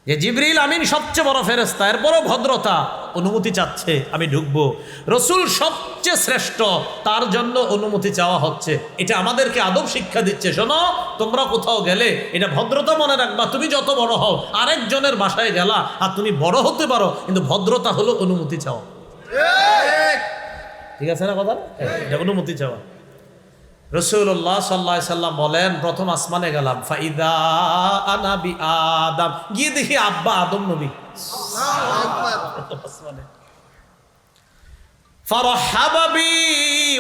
যে জিবরিল আমিন সবচেয়ে বড় ফেরেশতা, এরপরও ভদ্রতা, অনুমতি চাচ্ছে আমি ঢুকবো। রসুল সবচেয়ে শ্রেষ্ঠ, তার জন্য অনুমতি চাওয়া হচ্ছে। এটা আমাদেরকে আদব শিক্ষা দিচ্ছে। শোনো, তোমরা কোথাও গেলে এটা ভদ্রতা মনে রাখবা। তুমি যত বড় হও, আরেকজনের বাসায় গেলা আর তুমি বড় হতে পারো, কিন্তু ভদ্রতা হলো অনুমতি চাওয়া। ঠিক আছে না কথা? এটা অনুমতি চাওয়া। রাসূলুল্লাহ সাল্লাল্লাহু আলাইহি সাল্লাম বলেন, প্রথম আসমানে গেলাম, ফাইদা আনা বি আদম, গিয়ে দেখি আব্বা আদম নবী। আসমানে ফারহাবা বি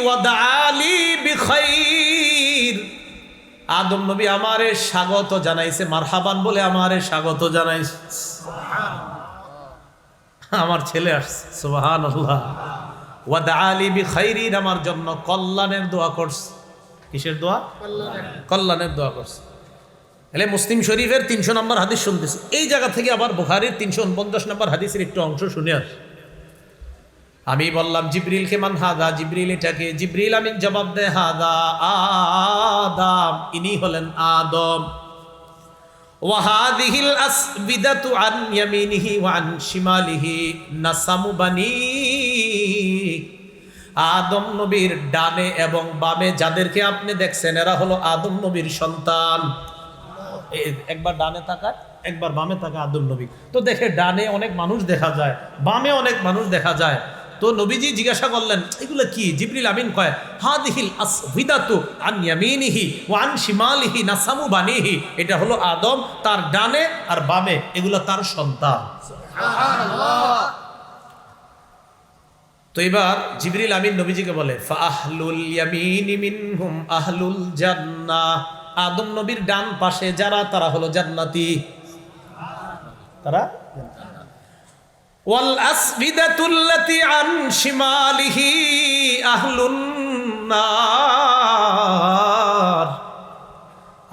ওয়া দাআলি বিখাইর, আদম নবী আমারে স্বাগত জানাইছে, মারহাবান বলে আমারে স্বাগত জানাইছে। আমার ছেলে আসছে, সুবহানাল্লাহ। ওয়া দাআলি বিখাইর, আমার জন্য কল্যাণের দোয়া করছে। কিসের দোয়া? কল্যাণের দোয়া করছে। এলে মুসলিম শরীফের 300 নম্বর হাদিস শুনতেছি। এই জায়গা থেকে আবার বুখারীর 349 নম্বর হাদিসের একটু অংশ শুনে আস। আমি বললাম জিবরিলকে, মান হাদা, জিবরিল এটাকে? জিবরিল আমিন জবাব দেয়, হাদা আদম, ইনি হলেন আদম। ওয়া হাদিহিল আসবিদাতু আন ইয়ামিনিহি ওয়া আন শিমালিহি নাসামু বানি, আদম নবীর ডানে এবং বামে যাদেরকে আপনি দেখছেন এরা হলো আদম নবীর সন্তান। একবার ডানে তাকায়, একবার বামে তাকায় আদম নবী। তো দেখে ডানে অনেক মানুষ দেখা যায়, বামে অনেক মানুষ দেখা যায়। তো নবীজি জিজ্ঞাসা করলেন, এগুলো কি? জিবরিল আমিন কয়, হাদিহিল আসবিদাতু আন ইয়ামিনিহি ওয়া আন শিমালিহি নাসামু বানিহি, এটা হলো আদম, তার ডানে আর বামে এগুলো তার সন্তান। সুবহানাল্লাহ। তো এবার জিবরিল আমিন নবীজিকে বলে, ফাআহলুল ইয়ামিনি মিনহুম আহলুল জান্নাহ, আদম নবীর ডান পাশে যারা, তারা হলো জান্নাতি। তারা ওয়াল আসবিদাতুল্লাতি আন শিমালিহি আহলুন নার,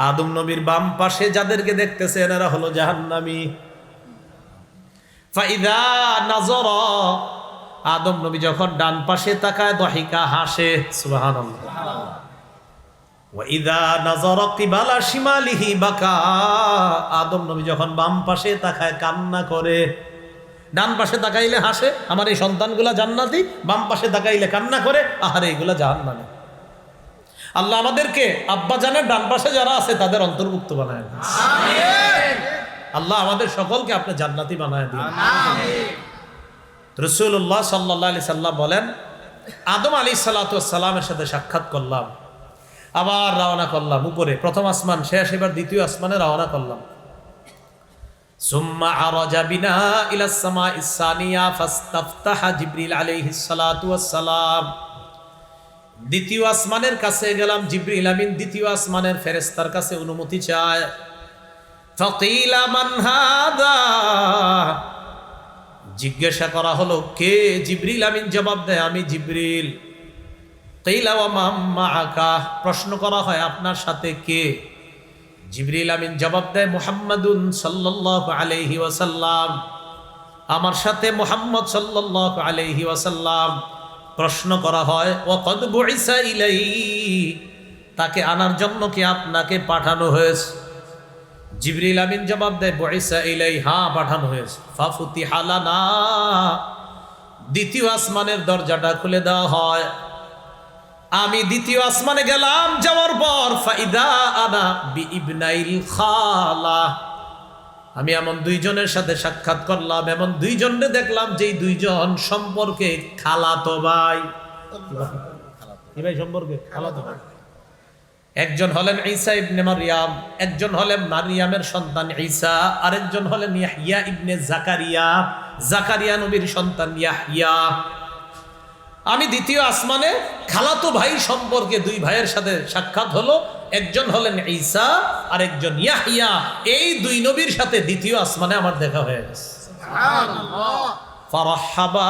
আদম নবীর বাম পাশে যাদেরকে দেখতেছেন এরা হলো জাহান্নামী। ফাইদা নাযরা, আদম নবী যখন ডান পাশে তাকায় দহিকা, হাসে, সুবহানাল্লাহ। ওয়া ইযা নাযারা কিবালা শিমালিহি বাকা, আদম নবী যখন বাম পাশে তাকায় কান্না করে। ডান পাশে তাকাইলে হাসে, আমার এই সন্তানগুলা জান্নাতি, বাম পাশে তাকাইলে কান্না করে, আহারে এগুলা জাহান্নামী। আল্লাহ আমাদেরকে আব্বা জানের ডান পাশে যারা আছে তাদের অন্তর্ভুক্ত বানায় দিন। আমিন। আল্লাহ আমাদের সকলকে আপনি জান্নাতি বানায় দিন। আমিন। রাসূলুল্লাহ সাল্লাল্লাহু আলাইহি সাল্লাম বলেন, আদম আলাইহিস সালাতু ওয়াস সালামের সাথে সাক্ষাৎ করলাম, আবার রওনা করলাম উপরে, প্রথম আসমান শেষ, এবার দ্বিতীয় আসমানে রওনা করলাম। সুম্মা আরাজা বিনা ইলাস সামাইস সানিয়া ফাস্তাফতাহা জিবরিল আলাইহিস সালাতু ওয়াস সালাম, দ্বিতীয় আসমানের কাছে গেলাম। জিবরিল আমিন দ্বিতীয় আসমানের ফেরেশতার কাছে অনুমতি চায়। ফাকিলা মান হাদা, জিজ্ঞাসা করা হলো কে? জিবরিল আমিন জবাব দেয়, আমি জিবরিল। কিলা ওয়া মা মাআকা, প্রশ্ন করা হয় আপনার সাথে কে? জিবরিল আমিন জবাব দেয়, মুহাম্মাদুন সাল্লাল্লাহু আলাইহি ওয়াসাল্লাম, আমার সাথে মুহাম্মদ সাল্লাল্লাহু আলাইহি ওয়াসাল্লাম। প্রশ্ন করা হয়, ওয়া কদ বুইসা ইলাইহি, তাকে আনার জন্য কি আপনাকে পাঠানো হয়েছে? জিবরিল আমিন জবাব দেয়, বুইসা ইলাইহি, হ্যাঁ পাঠানো হয়েছে। ফাফুতিহা লানা, দ্বিতীয় আসমানের দরজাটা খুলে দেওয়া হয়। আমি দ্বিতীয় আসমানে গেলাম, যাওয়ার পর ফাইদা আনা বিইবনাইল খালা, আমি এমন দুইজনের সাথে সাক্ষাৎ করলাম, এমন দুইজনকে দেখলাম যেই দুইজন সম্পর্কে খালাতো ভাই। কি ভাই সম্পর্কে? খালাতো ভাই। একজন হলেন ঈসা ইবনে মারইয়াম, একজন হলেন মারইয়ামের সন্তান ঈসা, আরেকজন হলেন ইয়াহইয়া ইবনে জাকারিয়া, জাকারিয়া নবীর সন্তান ইয়াহইয়া। আমি দ্বিতীয় আসমানে খালাতো ভাই সম্পর্কে দুই ভাইয়ের সাথে সাক্ষাৎ হলো, একজন হলেন ঈসা আর একজন ইয়াহইয়া। এই দুই নবীর সাথে দ্বিতীয় আসমানে আমার দেখা হয়ে গেছে। সুবহানাল্লাহ। ফারহাবা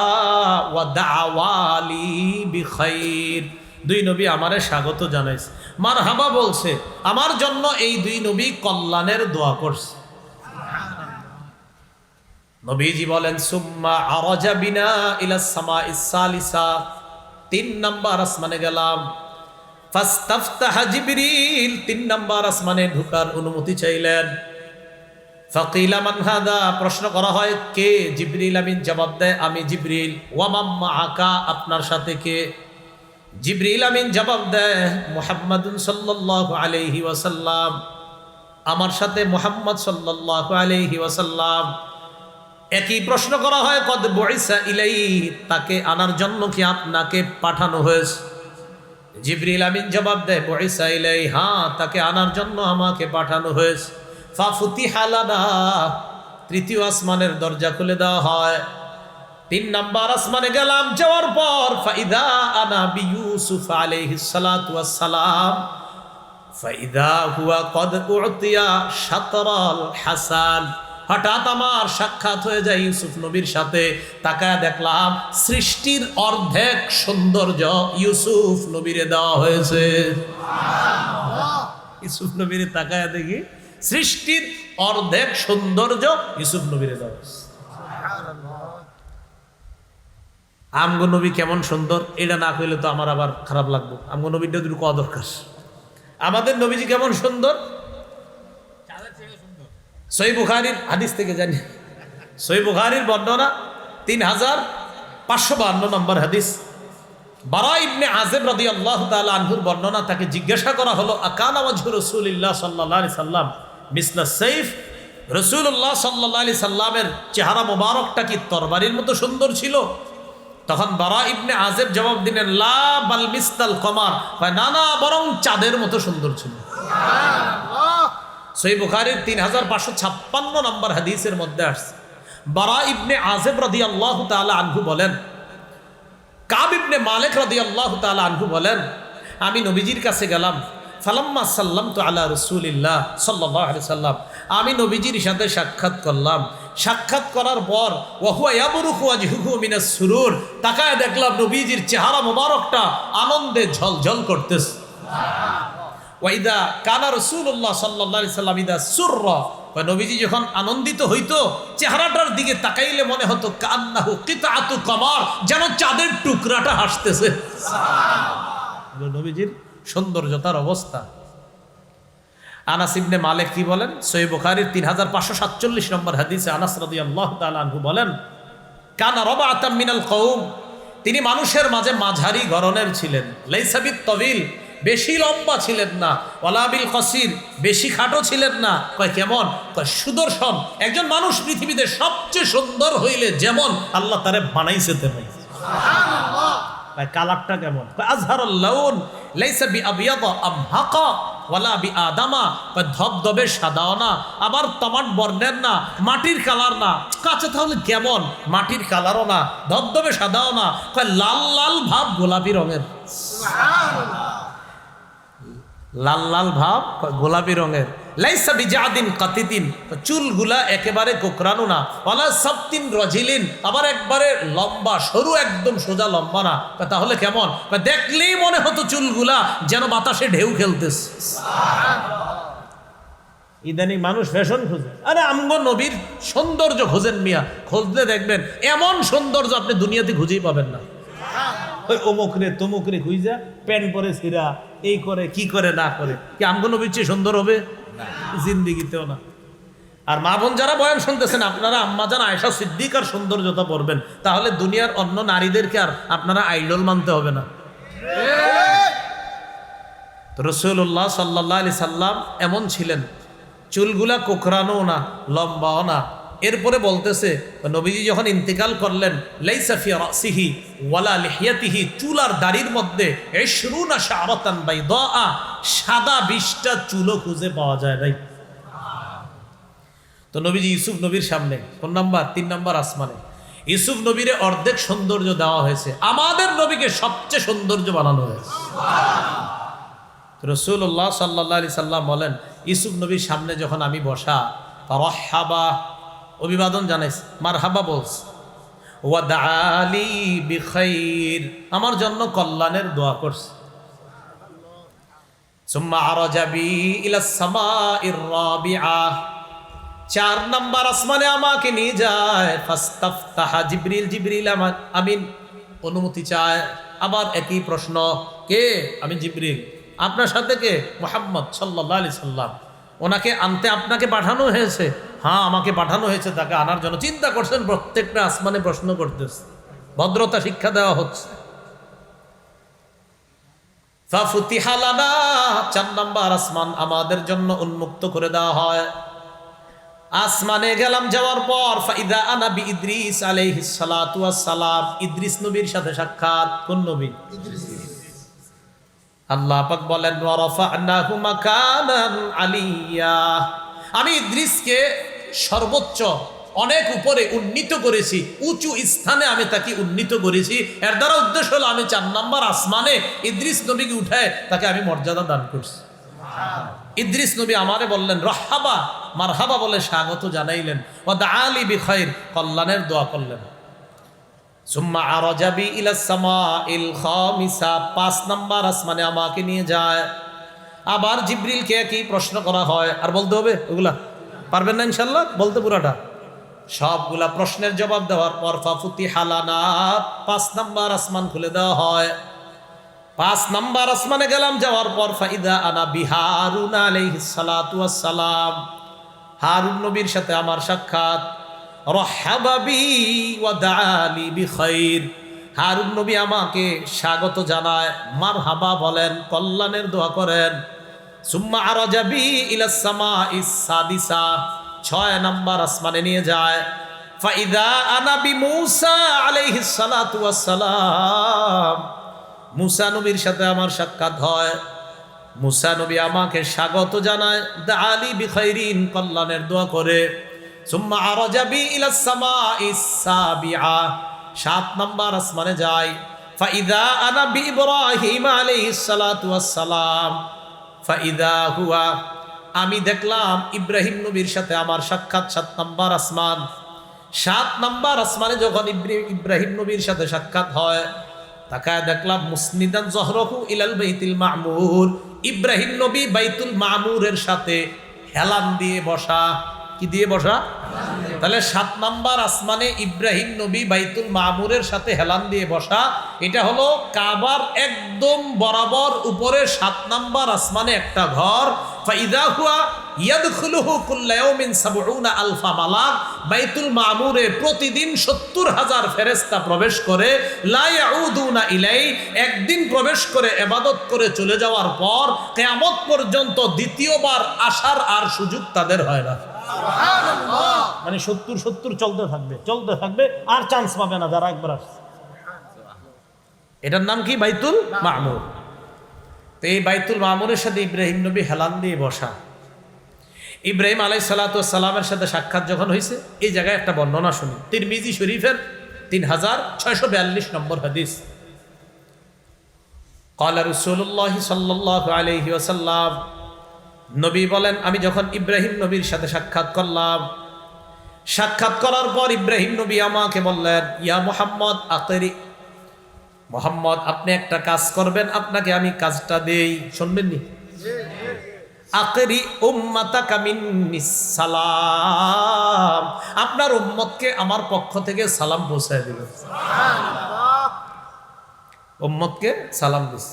ওয়া দাআওয়ালি বিখাইর, দুই নবী আমারে স্বাগত জানাইছে, মারহাবা বলছে, আমার জন্য এই দুই নবী কল্যাণের দোয়া করছে। নবীজি বলেন সুম্মা আরাজা বিনা ইলাস সামাইস সালিসা, 3 নাম্বার আসমানে গেলাম। ফাস্তাফতাহা জিবরিল, 3 নাম্বার আসমানে ঢোকার অনুমতি চাইলেন। ফাকিলা মান হাদা, প্রশ্ন করা হয় কে? জিবরিল আমিন জবাব দেয় আমি জিবরিল। ওয়া মান মাআকা, আপনার সাথে কে? জিবরিল আমিন জবাব দেয় মুহাম্মাদুন সাল্লাল্লাহু আলাইহি ওয়াসাল্লাম, আমার সাথে মুহাম্মদ সাল্লাল্লাহু আলাইহি ওয়াসাল্লাম। একই প্রশ্ন করা হয় কদ বুইসা ইলাইহি, তাকে আনার জন্য কি আপনাকে পাঠানো হয়েছে? জিবরিল আমিন জবাব দেয় বুইসা ইলাইহি, হ্যাঁ তাকে আনার জন্য আমাকে পাঠানো হয়েছে। ফাফুতিহা লানা, 3য় আসমানের দরজা খুলে দেওয়া হয়। 3 নাম্বার আসমানে গেলাম, যাওয়ার পর ফাইদা আনা বিইউসুফ আলাইহিস সালাতু ওয়াস সালাম ফাইদা হুয়া কদ উতিয়া শাতরাল হাসান, হঠাৎ আমার সাক্ষাৎ হয়ে যায় ইউসুফ নবীর সাথে। তাকায় দেখলাম সৃষ্টির অর্ধেক সৌন্দর্য ইউসুফ নবীরে দেওয়া হয়েছে। ইউসুফ নবীরে তাকায় দেখি সৃষ্টির অর্ধেক সৌন্দর্য ইউসুফ নবীরে দেওয়া হয়েছে। আমগো নবী কেমন সুন্দর, এটা না কইলে তো আমার আবার খারাপ লাগবে। আমগো নবীটা দুটো কওয়া দরকার। আমাদের নবীজি কেমন সুন্দর, সহিহ বুখারীর হাদিস থেকে জানি। সহিহ বুখারীর বর্ণনা 3552 নম্বর হাদিস। বারা ইবনে আযিব রাদিয়াল্লাহু তাআলা আনহুর বর্ণনা, তাকে জিজ্ঞাসা করা হলো আকানা ওয়াজহু রাসূলিল্লাহ সাল্লাল্লাহু আলাইহি সাল্লাম মিসলা সাইফ, রাসূলুল্লাহ সাল্লাল্লাহু আলাইহি সাল্লামের চেহারা মোবারকটা কি তরবারির মতো সুন্দর ছিল? তখন বারা ইবনে আযিব জবাব দিলেন লা বাল মিসলাল কমার, না না বরং চাঁদের মতো সুন্দর ছিল। সুবহানাল্লাহ। সহিহ বুখারীর 3556 নম্বর হাদিসের মধ্যে আসছে, বারা ইবনে আযিব রাদিয়াল্লাহু তাআলা আনহু বলেন, কাব ইবনে মালিক রাদিয়াল্লাহু তাআলা আনহু বলেন, আমি নবীজির কাছে গেলাম। ফালাম্মা সাল্লামতু আলা রাসূলিল্লাহ সাল্লাল্লাহু আলাইহি সাল্লাম, আমি নবীজির সাথে সাক্ষাৎ করলাম। সাক্ষাৎ করার পর ওয়া হুয়া ইয়াবরুকু ওয়াজহুহু মিনাস সুরুর, তাকায় দেখলাম নবীজির চেহারা মোবারকটা আনন্দে ঝলঝল করতেছে। ওয়াইদা কানা রাসূলুল্লাহ সাল্লাল্লাহু আলাইহি সাল্লাম ইদা সুররা, নবীজি যখন আনন্দিত হইতো চেহারাটার দিকে তাকাইলে মনে হতো কান্নাহু কিতাআতু কমার, যেন চাঁদের টুকরাটা হাসতেছে। সুবহানাল্লাহ। নবীজির সৌন্দর্যতার অবস্থা। আনাস ইবনে মালিক কি বলেন? সহিহ বুখারীর 3547 নম্বর হাদিসে আনাস রাদিয়াল্লাহু তাআলা আনহু বলেন, কানা রাবাতাম মিনাল কওম, তিনি মানুষের মাঝে মাঝারি গড়নের ছিলেন। লাইসা বিত তাবিল, বেশি লম্বা ছিলেন না, ওয়ালা বিল কসির, বেশি খাটো ছিলেন না। কয় কেমন? কয় সুদর্শন। একজন মানুষ পৃথিবীতে সবচেয়ে সুন্দর হইলে যেমন আল্লাহ তারে বানাইছে তেমন। সুবহানাল্লাহ। কয় কালারটা কেমন? কয় আজহারুল লাউন লাইসা বিআবিয়াদা আমহাকা ওয়ালা বিআদামা, কয় ধবধবে সাদাও না আবার তামাট বর্ণের না, মাটির কালার না। কাছে তাহলে কেমন? মাটির কালারও না, ধবধবে সাদাও না, কয় লাল লাল ভাব গোলাপি রঙের। সুবহানাল্লাহ। লাল লাল ভাব গোলাপি রঙের। লাইসা বিজাদিন কাতিদিন, চুলগুলা একেবারে কোকড়ানো না, ওয়ালা সাবতিন রাজিলিন, আবার একবারে লম্বা সরু, একদম সোজা লম্বা না। তাহলে কেমন? দেখলেই মনে হতো চুলগুলা যেন বাতাসে ঢেউ খেলতেছে। ইদানিং মানুষ ফ্যাশন খোঁজে, আরে আমগো নবীর সৌন্দর্য খোঁজেন মিয়া, খুঁজলে দেখবেন এমন সৌন্দর্য আপনি দুনিয়াতে খুঁজেই পাবেন না। ওই অমুকরে তমুকরে খুঁজা প্যান্ট পরে ছিঁড়া, এই করে কি করে না করে, কি আমগো নবীর চেয়ে সুন্দর হবে? জিন্দিগিতেও না। আর মা বোন যারা বয়ান শুনতেছেন, আপনারা আম্মা জান আয়েশা সিদ্দিকার সৌন্দর্যতা পড়বেন, তাহলে দুনিয়ার অন্য নারীদেরকে আর আপনারা আইডল মানতে হবে না। রাসূলুল্লাহ সাল্লাল্লাহু আলাইহি সাল্লাম এমন ছিলেন, চুলগুলা কোকড়ানো না, লম্বাও না। এরপরে বলতেছে নবীজি যখন ইন্তেকাল করলেন, লাইসা ফি রাসিহি ওয়ালা লিহিয়াতিহি, চুল আর দাড়ির মধ্যে 20 শাআরাতান বাইদা, সাদা 20টা চুলও খুঁজে পাওয়া যায় নাই। তো নবীজি ইউসুফ নবীর সামনে কোন নাম্বার? 3 নাম্বার আসমানে ইউসুফ নবীরে অর্ধেক সৌন্দর্য দেওয়া হয়েছে, আমাদের নবীকে সবচেয়ে সৌন্দর্য বানানো হয়েছে। রাসূলুল্লাহ সাল্লাল্লাহু আলাইহি সাল্লাম বলেন, ইউসুফ নবীর সামনে যখন আমি বসা, রাহাবা অভিবাদন জানাইছে, মারহাবা বলছে, ওয়া দাআলি বিখাইর, আমার জন্য কল্যাণের দোয়া করছে। সুম্মা আরাজা বি ইলা সামাইর রাবিআ, 4 নাম্বার আসমানে আমাকে নিয়ে যায়, ফাস্তাফতাহা জিবরিল, জিবরিল আমিন অনুমতি চায়। আবার একই প্রশ্ন, কে? আমি জিবরিল। আপনার সাথে কে? মুহাম্মদ সাল্লাল্লাহু আলাইহি সাল্লাম। ওনাকে আনতে আপনাকে পাঠানো হয়েছে? হ্যাঁ, আমাকে পাঠানো হয়েছে তাকে আনার জন্য। চিন্তা করছেন, প্রত্যেকটা আসমানে প্রশ্ন করতেছে, ভদ্রতা শিক্ষা দেওয়া হচ্ছে। ফাফুতিহা লানা, 4 নাম্বার আসমান আমাদের জন্য উন্মুক্ত করে দেওয়া হয়। আসমানে গেলাম, যাওয়ার পর ফাইদা আনা বি ইদ্রিস আলাইহিস সালাতু ওয়াস সালাম, ইদ্রিস নবীর সাথে সাক্ষাৎ। কোন নবী? ইদ্রিস। আল্লাহ পাক বলেন ওয়া রাফা'নাহু মাকানান আলিয়া, আমি ইদ্রিসকে সর্বোচ্চ অনেক উপরে উন্নীত করেছি, উঁচু স্থানে আমি তাকে উন্নীত করেছি। এর দ্বারা উদ্দেশ্য হলো আমি 4 নাম্বার আসমানে ইদ্রিস নবীকে উঠায় তাকে আমি মর্যাদা দান করছি। ইদ্রিস নবী আমারে বললেন রহহাবা, মারহাবা বলে স্বাগত জানাইলেন। ওয়া দাআলি বিখাইর, কল্যাণের দোয়া করলেন। সুম্মা আরাজা বি ইলা সামাইল খামিসা, 5 নাম্বার আসমানে আমাকে নিয়ে যায়। আবার জিবরিলকে একই প্রশ্ন করা হয়। আর বলতে হবে ওগুলা? পারবেন না ইনশাআল্লাহ বলতে পুরাটা? সবগুলা প্রশ্নের জবাব দেওয়ার পর ফাফুতিহা লানা, 5 নাম্বার আসমান খুলে দেওয়া হয়। 5 নাম্বার আসমানে গেলাম, যাওয়ার পর ফাইদা আনা বিহারুন আলাইহিস সালাতু ওয়াস সালাম, হারুন নবীর সাথে আমার সাক্ষাৎ। রহহাবা বি ওয়া দাআলি বিখাইর, হারুন নবী আমাকে স্বাগত জানায়, মারহাবা বলেন, কল্যাণের দোয়া করেন। সুম্মা আরাজা বি ইলাস সামাইস সাদিসা, 6 নাম্বার আসমানে নিয়ে যায়। ফাইদা আনা বি মূসা আলাইহিস সালাতু ওয়াস সালাম, মূসা নবীর সাথে আমার সাক্ষাৎ হয়। মূসা নবী আমাকে স্বাগত জানায়, দাআলি বিখাইরিন, কল্যাণের দোয়া করে। সুম্মা আরাজা বি ইলাস সামাইস সাবিআ, 7 নাম্বার আসমানে যায়। ফাইদা আনা বি ইব্রাহিম আলাইহিস সালাতু ওয়াস সালাম, ফাইদা হুয়া, আমি দেখলাম ইব্রাহিম নবীর সাথে আমার সাক্ষাৎ। 7 নাম্বার আসমান। 7 নাম্বার আসমানে যখন ইব্রাহিম নবীর সাথে সাক্ষাৎ হয়, তাকায় দেখলাম মুসনিদান জহরহু ইলাল বাইতুল মামুর, ইব্রাহিম নবী বাইতুল মামুরের সাথে হেলান দিয়ে বসা। কি দিয়ে বসা? তাহলে 7 নাম্বার আসমানে ইব্রাহিম নবী বাইতুল মামুরের সাথে হেলান দিয়ে বসা। এটা হলো কাবার একদম বরাবর উপরে 7 নাম্বার আসমানে একটা ঘর। ফাইদা হুয়া ইয়াদখুলুহু কুল্লা ইয়াউমিন ৭০ আলফা মালাক, বাইতুল মামুরে প্রতিদিন ৭০,০০০ ফেরেশতা প্রবেশ করে। লা ইয়াউদুনা ইলাই, একদিন প্রবেশ করে ইবাদত করে চলে যাওয়ার পর কিয়ামত পর্যন্ত দ্বিতীয়বার আসার আর সুযোগ তাদের হয় না। মানে ৭০ চলতে থাকবে আর চান্স পাবে না যারা একবার আসছে। এটার নাম কি? বাইতুল মামুর। তো এই বাইতুল মামুরের সাথে ইব্রাহিম নবী হেলান দিয়ে বসা। ইব্রাহিম আলাইহিস সালাতু ওয়াস সালামের সাথে সাক্ষাৎ যখন হয়েছে, এই জায়গায় একটা বর্ণনা শুনি। তিরমিজি শরীফের 3642 নম্বর হাদিস। ক্বালা রাসূলুল্লাহ সাল্লাল্লাহু আলাইহি ওয়াসাল্লাম, নবী বলেন আমি যখন ইব্রাহিম নবীর সাথে সাক্ষাৎ করলাম, সাক্ষাৎ করার পর ইব্রাহিম নবী আমাকে বললেন, ইয়া মুহাম্মদ আকিরি, মুহাম্মদ আপনি একটা কাজ করবেন, আপনাকে আমি কাজটা দেই, শুনবেন নি? আকিরি উম্মাতাকা মিন্নিস সালাম, আপনার উম্মতকে আমার পক্ষ থেকে সালাম পৌঁছায় দিবেন। সুবহানাল্লাহ, উম্মতকে সালাম দিস।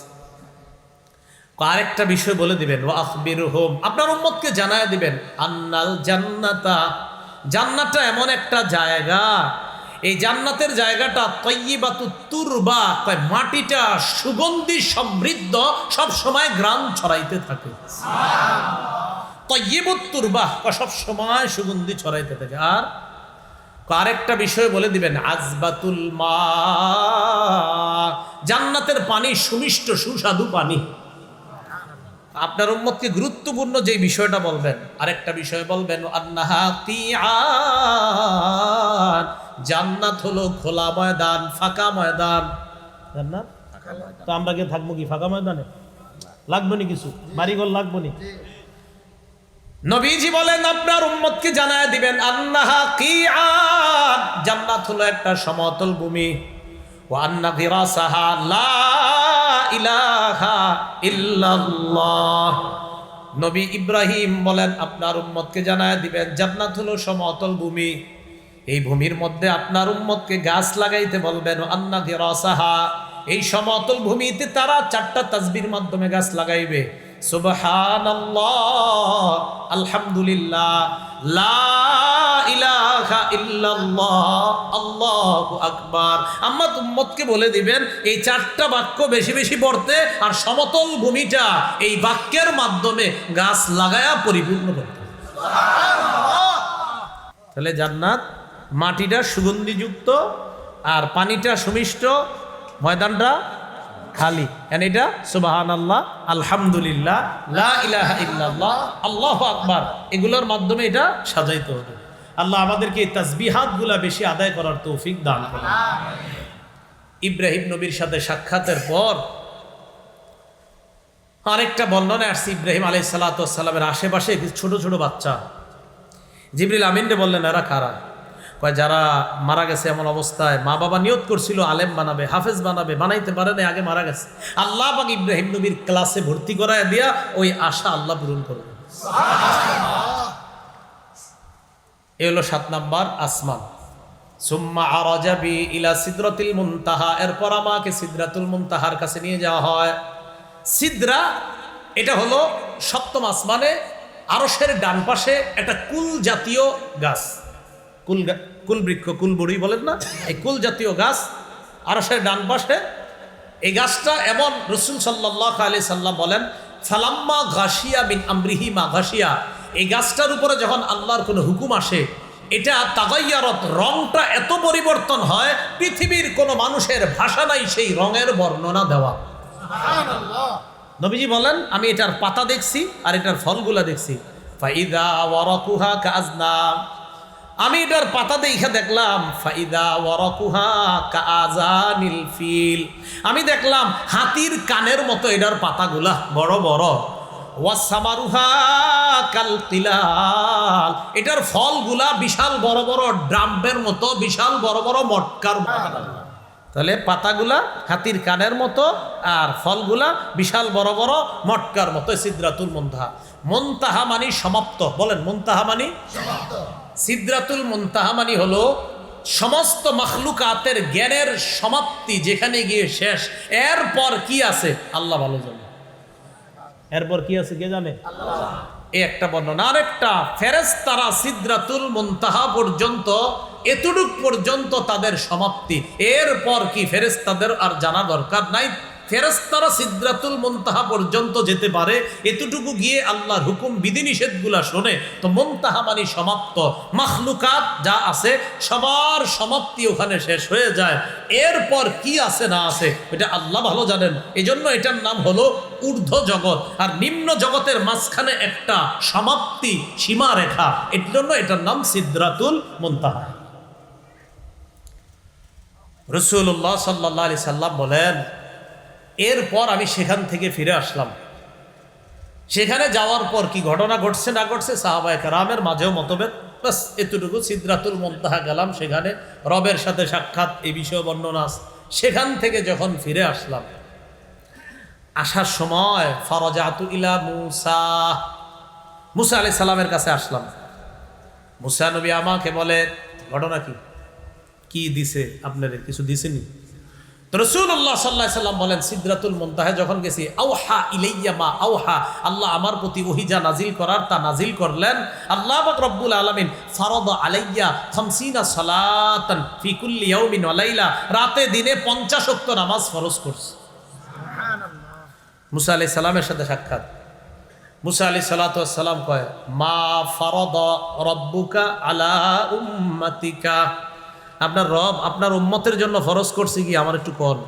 আরেকটা বিষয় বলে দিবেন, ওয়া আখবিরহুম, আপনার উম্মতকে জানায় দিবেন, আন্নাল জান্নাতা, জান্নাতটা এমন একটা জায়গা, এই জান্নাতের জায়গাটা তাইয়্যিবাতুত তুরবা, মাটিটা সুগন্ধি সমৃদ্ধ, সব সময় গ্রাম ছড়াইতে থাকে। সুবহানাল্লাহ, তাইয়্যিবুত তুরবা, সব সময় সুগন্ধি ছড়াইতে থাকে। আর আরেকটা বিষয় বলে দিবেন, আজবাতুল মা, জান্নাতের পানি সুমিষ্ট সুস্বাদু পানি। আপনার উম্মতকে গুরুত্বপূর্ণ যে বিষয়টা বলবেন, আরেকটা বিষয় বলবেন, আন্নাহা কিআন, জান্নাত হলো খোলা ময়দান, ফাঁকা ময়দান। জান্নাত তো আমরা কি থাকবো কি ফাঁকা ময়দানে? লাগবে নি কিছু, বাড়িঘর লাগবে নি? নবীজি বলেন আপনার উম্মতকে জানায় দিবেন, আন্নাহা কিআন, জান্নাত হলো একটা সমতল ভূমি। ওয়া আন্না ফিরাসাহা লা ইলাহা ইল্লাল্লাহ, নবী ইব্রাহিম বলেন আপনার উম্মতকে জানায় দিবেন জান্নাত হলো সমতল ভূমি, এই ভূমির মধ্যে আপনার উম্মতকে গাছ লাগাইতে বলবেন। আন্না দিরাসাহা, এই সমতল ভূমিতে তারা 4টা তাসবির মাধ্যমে গাছ লাগাইবে। সুবহানাল্লাহ, আলহামদুলিল্লাহ, লা ইলাহা ইল্লাল্লাহ, আল্লাহু আকবার। আম্মা উম্মতকে বলে দিবেন এই 4টা বাক্য বেশি বেশি পড়তে, আর সমতল ভূমিটা এই বাক্যের মাধ্যমে গাছ লাগায়া পরিপূর্ণ করতে। তাহলে জান্নাত মাটিটা সুগন্ধিযুক্ত আর পানিটা সুমিষ্ট, ময়দানটা খালি। এন্ড এটা সুবহানাল্লাহ, আলহামদুলিল্লাহ, লা ইলাহা ইল্লাল্লাহ, আল্লাহু আকবার, এগুলোর মাধ্যমে এটা সাজাইতে হবে। আল্লাহ আমাদেরকে এই তাসবিহাতগুলা বেশি আদায় করার তৌফিক দান করুন। ইব্রাহিম নবীর সাথে সাক্ষাতের পর আরেকটা বর্ণনা আসছে, ইব্রাহিম আলাইহিস সালাতু ওয়াস সালামের আশেপাশে ছোট ছোট বাচ্চা। জিবরিল আমিনরে বললেন এরা কারা? কয় যারা মারা গেছে এমন অবস্থায় মা বাবা নিয়ত করছিল আলেম বানাবে, হাফেজ বানাবে, বানাইতে পারে না, আগে মারা গেছে। আল্লাহ পাক ইব্রাহিম নবীর ক্লাসে ভর্তি করায় দিয়া ওই আশা আল্লাহ পূরণ করবে। এ হলো 7 নাম্বার আসমান। সুম্মা আরাজা বি ইলা সিদরাতিল মুনতাহা, এরপর আমাকে সিদরাতুল মুনতাহার কাছে নিয়ে যাওয়া হয়। সিদরা এটা হলো 7ম আসমানে আরশের ডান পাশে একটা কুল জাতীয় গাছ, কুল বৃক্ষ, কুল বড়ি বলেন না, এই কুল জাতীয় গাছ আরশের ডান পাশে। এই গাছটা এমন, রাসূল সাল্লাল্লাহু আলাইহি সাল্লাম বলেন ফালাম্মা ঘাসিয়া বিন আমরিহি মা ঘাসিয়া, এই গাছটার উপরে যখন আল্লাহর কোনো হুকুম আসে এটা তাগাইয়ারত, রংটা এত পরিবর্তন হয় পৃথিবীর কোনো মানুষের ভাষা নাই সেই রঙের বর্ণনা দেওয়া। সুবহানাল্লাহ। নবীজি বলেন আমি এটার পাতা দেখছি আর এটার ফলগুলা দেখছি। ফাইদা ওয়ারাকুহা কাআজনাম, আমি এটার পাতা দেখে দেখলাম ফাইদা ওয়ারাকুহা কাআজানিল ফিল, আমি দেখলাম হাতির কানের মতো এটার পাতাগুলা বড় বড়। ওয়াসামারুহা কালতিলাল, এটার ফলগুলা বিশাল বড় বড় ড্রামের মতো, বিশাল বড় বড় মটকার মতো। তাহলে পাতাগুলা হাতির কানের মতো আর ফলগুলা বিশাল বড় বড় মটকার মতো। সিদরাতুল মুনতাহা, মুনতাহা মানে সমাপ্ত। বলেন মুনতাহা মানে সমাপ্ত। সিদরাতুল মুনতাহা মানে হলো সমস্ত মাখলুকাতের জ্ঞানের সমাপ্তি, যেখানে গিয়ে শেষ। এরপর কি আছে আল্লাহ ভালো জানে। এরপর কি আছে কে জানে? আল্লাহ। এই একটা বর্ণনা। আরেকটা, ফেরেশতারা সিদরাতুল মুনতাহা পর্যন্ত, এতটুক পর্যন্ত তাদের সমাপ্তি। এরপর কি ফেরেশতাদের আর জানা দরকার নাই। ফেরেশতারা সিদরাতুল মুনতাহা পর্যন্ত যেতে পারে, এতটুকু গিয়ে আল্লাহর হুকুম বিধিনিষেধগুলা শোনে। তো মুনতাহা মানে সমাপ্ত। মাখলুকাত যা আছে সবার সমাপ্তি ওখানে শেষ হয়ে যায়। এরপর কি আছে না আছে এটা আল্লাহ ভালো জানেন। এজন্য এটার নাম হলো ঊর্ধ্ব জগৎ, আর নিম্ন জগতের মাঝখানে একটা সমাপ্তি সীমা রেখা, এর জন্য এটার নাম সিদরাতুল মুনতাহা। রাসূলুল্লাহ সাল্লাল্লাহু আলাইহি সাল্লাম বলেন এরপর আমি সেখান থেকে ফিরে আসলাম। সেখানে যাওয়ার পর কি ঘটনা ঘটছে না ঘটছে সাহাবায়ে কেরামের মাঝেও মতভেদ, বাস এতটুকু। সিদরাতুল মুনতাহা গেলাম, সেখানে রবের সাথে সাক্ষাৎ, এই বিষয়ে বর্ণনা। সেখান থেকে যখন ফিরে আসলাম, আসার সময় ফারাজাতু ইলা মুসা, মুসা আলাইহিস সালামের কাছে আসলাম। মুসা নবী আমাকে বলে ঘটনা কি, কি দিছে আপনারে, কিছু দিছেনি? তো রাসূলুল্লাহ সাল্লাল্লাহু আলাইহি সাল্লাম বলেন সিদরাতুল মুনতাহা যখন গেছি, আওহা ইলাইয়া মা আওহা, আল্লাহ আমার প্রতি ওহী যা নাজিল করার তা নাজিল করলেন। আল্লাহ পাক রব্বুল আলামিন ফারাদা আলাইয়া 50 সালাতান ফি কুল্লি ইয়াউমিন ওয়া লাইলা, রাতে দিনে 50 ওয়াক্ত নামাজ ফরজ করছে। সুবহানাল্লাহ। মুসা আলাইহিস সালামের সাথে সাক্ষাৎ। মুসা আলাইহিস সালাতু ওয়াস সালাম কয় মা ফারাদা রাব্বুকা আলা উম্মাতিকা, আপনার রব আপনার উম্মতের জন্য ফরজ করছে কি আমার একটু কর।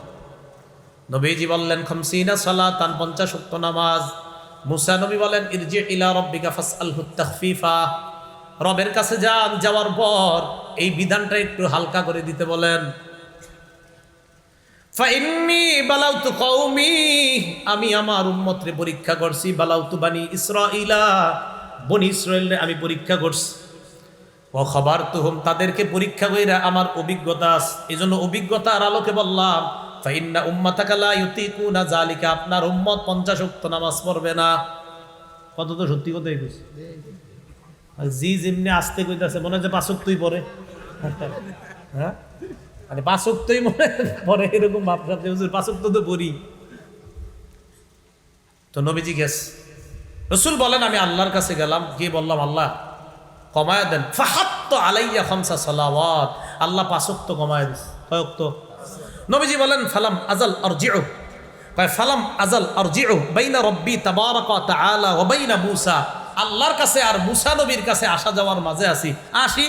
নবীজি বললেন 50 সালাতান, 50 ওয়াক্ত নামাজ। মুসা নবী বলেন ইরজি ইলা রাব্বিকা ফাসআলহু তাখফিফা, রবের কাছে যান, যাওয়ার পর এই বিধানটা একটু হালকা করে দিতে বলেন। ফাইন্নী বালাউতু কওমি, আমি আমার উম্মতরে পরীক্ষা করছি। বালাউতু বানি ইসরাঈলা, বনি ইসরাঈলরে আমি পরীক্ষা করছি। ও খবর তুহুম, তাদেরকে পরীক্ষা কইরা আমার অভিজ্ঞতা আছে, এজন্য অভিজ্ঞতার আলোকে বললাম ফাইন্না উম্মাতাকা লা ইউতিকুনা যালিকা, আপনার উম্মত 50 ওয়াক্ত নামাজ পড়বে না। কত তো সত্যি কথাই কইছে। জি যেমনি আসতে কইতাছে মনে হয় যে 5 ওয়াক্তই পড়ে, হ্যাঁ মানে 5 ওয়াক্তই মনে পড়ে এরকম ভাবসাতে হুজুর 5 ওয়াক্ত তো পড়ি। তো নবীজি গেছে, রসুল বলেন আমি আল্লাহর কাছে গেলাম, গিয়ে বললাম আল্লাহ কমায় দেন। ফাহাত্তু আলাইয়া খামসা সালাওয়াত, আল্লাহ 5 ওয়াক্ত কমায় দিছে। কয় ওয়াক্ত? নবীজি বলেন ফালাম আজাল আরজিউ, কয় ফালাম আজাল আরজিউ বাইনা রব্বি তাবারাকা ওয়া তাআলা ওয়া বাইনা মূসা, আল্লাহর কাছে আর মূসা নবীর কাছে আসা যাওয়ার মাঝে আসি, আসি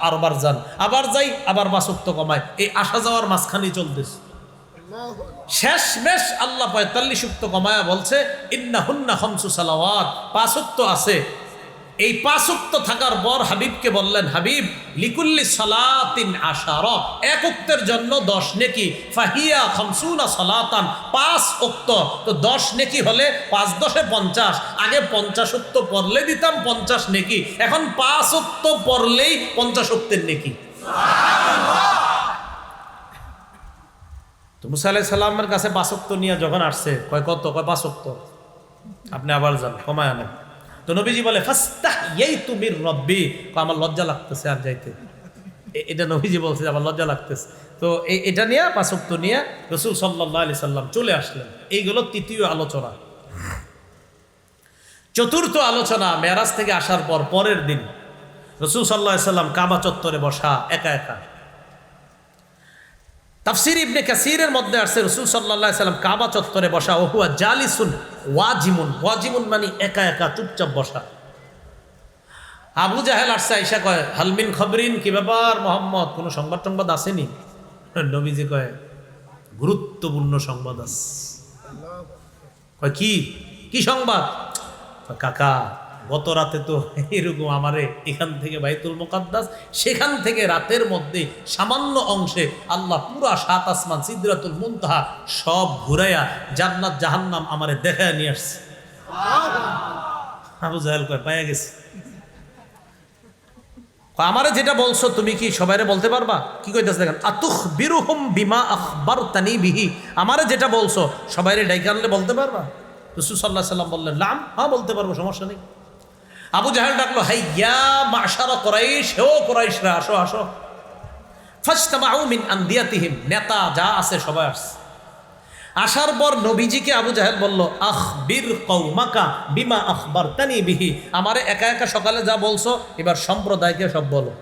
আরবার যান, আবার যাই, আবার 5 ওয়াক্ত কমায়, এই আসা যাওয়ার মাঝখানেই চলতেছে। শেষমেশ আল্লাহ 45 ওয়াক্ত কমায়া বলছে ইন্নাহুন্না খামসু সালাওয়াত, 5 ওয়াক্ত আছে। এই 5 ওয়াক্ত থাকার পর হাবিবকে বললেন, হাবিব লিকুল্লি সালাতিন আশারা, এক ওয়াক্তের জন্য 10 নেকি, ফাহিয়া খামসুনা সালাতান, 5 ওয়াক্ত তো 10 নেকি হলে 5 10 50, আগে 50 ওয়াক্ত পড়লে দিতাম 50 নেকি, এখন 5 ওয়াক্ত পড়লেই 50 ওয়াক্তের নেকি। তো মুসা আলাইহিস সালামের কাছে 5 ওয়াক্ত নিয়ে যখন আসছে, কয় কত? কয় 5 ওয়াক্ত। আপনি আবার যান, কমায় আনেন। তো নবীজি বলে ফাস্তাহইয়াইতু মির রব্বি, আমার লজ্জা লাগতেছে আর যাইতে। এটা নবীজি বলছে আমার লজ্জা লাগতেছে। তো এটা নিয়ে 5 ওয়াক্ত নিয়ে রাসূল সাল্লাল্লাহু আলাইহি সাল্লাম চলে আসলেন। এইগুলো তৃতীয় আলোচনা। চতুর্থ আলোচনা, মেরাজ থেকে আসার পর পরের দিন রাসূল সাল্লাল্লাহু আলাইহি সাল্লাম কাবা চত্বরে বসা একা একা। তাফসীর ইবনে কাসীরের মধ্যে আসছে রাসূল সাল্লাল্লাহু আলাইহি সাল্লাম কাবা চত্বরে বসা, ও হুয়া জালিসুন ওয়াজিমুন, ওয়াজিমুন মানে একা একা চুপচাপ বসা। আবু জাহেল আসছে, আয়েশা কয় হালমিন খবরিন, কি ব্যাপার মুহাম্মদ, কোনো সংবাদ সংবাদ আসেনি? নবীজি কয় গুরুত্বপূর্ণ সংবাদ আছে। কয় কি কি সংবাদ? কাকা গত রাতে তো এরকম আমারে এখান থেকে বাইতুল মুকাদ্দাস, সেখান থেকে রাতের মধ্যে সামান্য অংশে আল্লাহ পুরা 7 আসমান সিদরাতুল মুনতাহা সব ঘুরাইয়া জান্নাত জাহান্নাম আমারে দেখায় নিয়ে আসছে। আবু জাহেল কয় পাইয়া গেছে। আমারে যেটা বলছো তুমি কি সবাইরে বলতে পারবা? কি কইতাছে দেখেন, আতুখবিরুহুম বিমা আখবারতানি বিহি, আমারে যেটা বলছো সবাইরে ডাইকা আনলে বলতে পারবা? রাসূল সাল্লাল্লাহু আলাইহি সাল্লাম বললেন নাম, হ্যাঁ বলতে পারবো, সমস্যা নেই। আবু জাহেল ডাকলো, হাইয়া মাশারা কুরাইশ, হে কুরাইশরা আসো আসো। ফাজতামাউ মিন আনদিয়াতিহিম, নেতা যা আছে সবাই আসছে। আসার পর নবীজিকে আবু জাহেল বলল, আখবির কওমাকা বিমা আখবারতানি বিহি, আমারে একা একা সকালে যা বলছো এবার সম্প্রদায়কে সব বলো।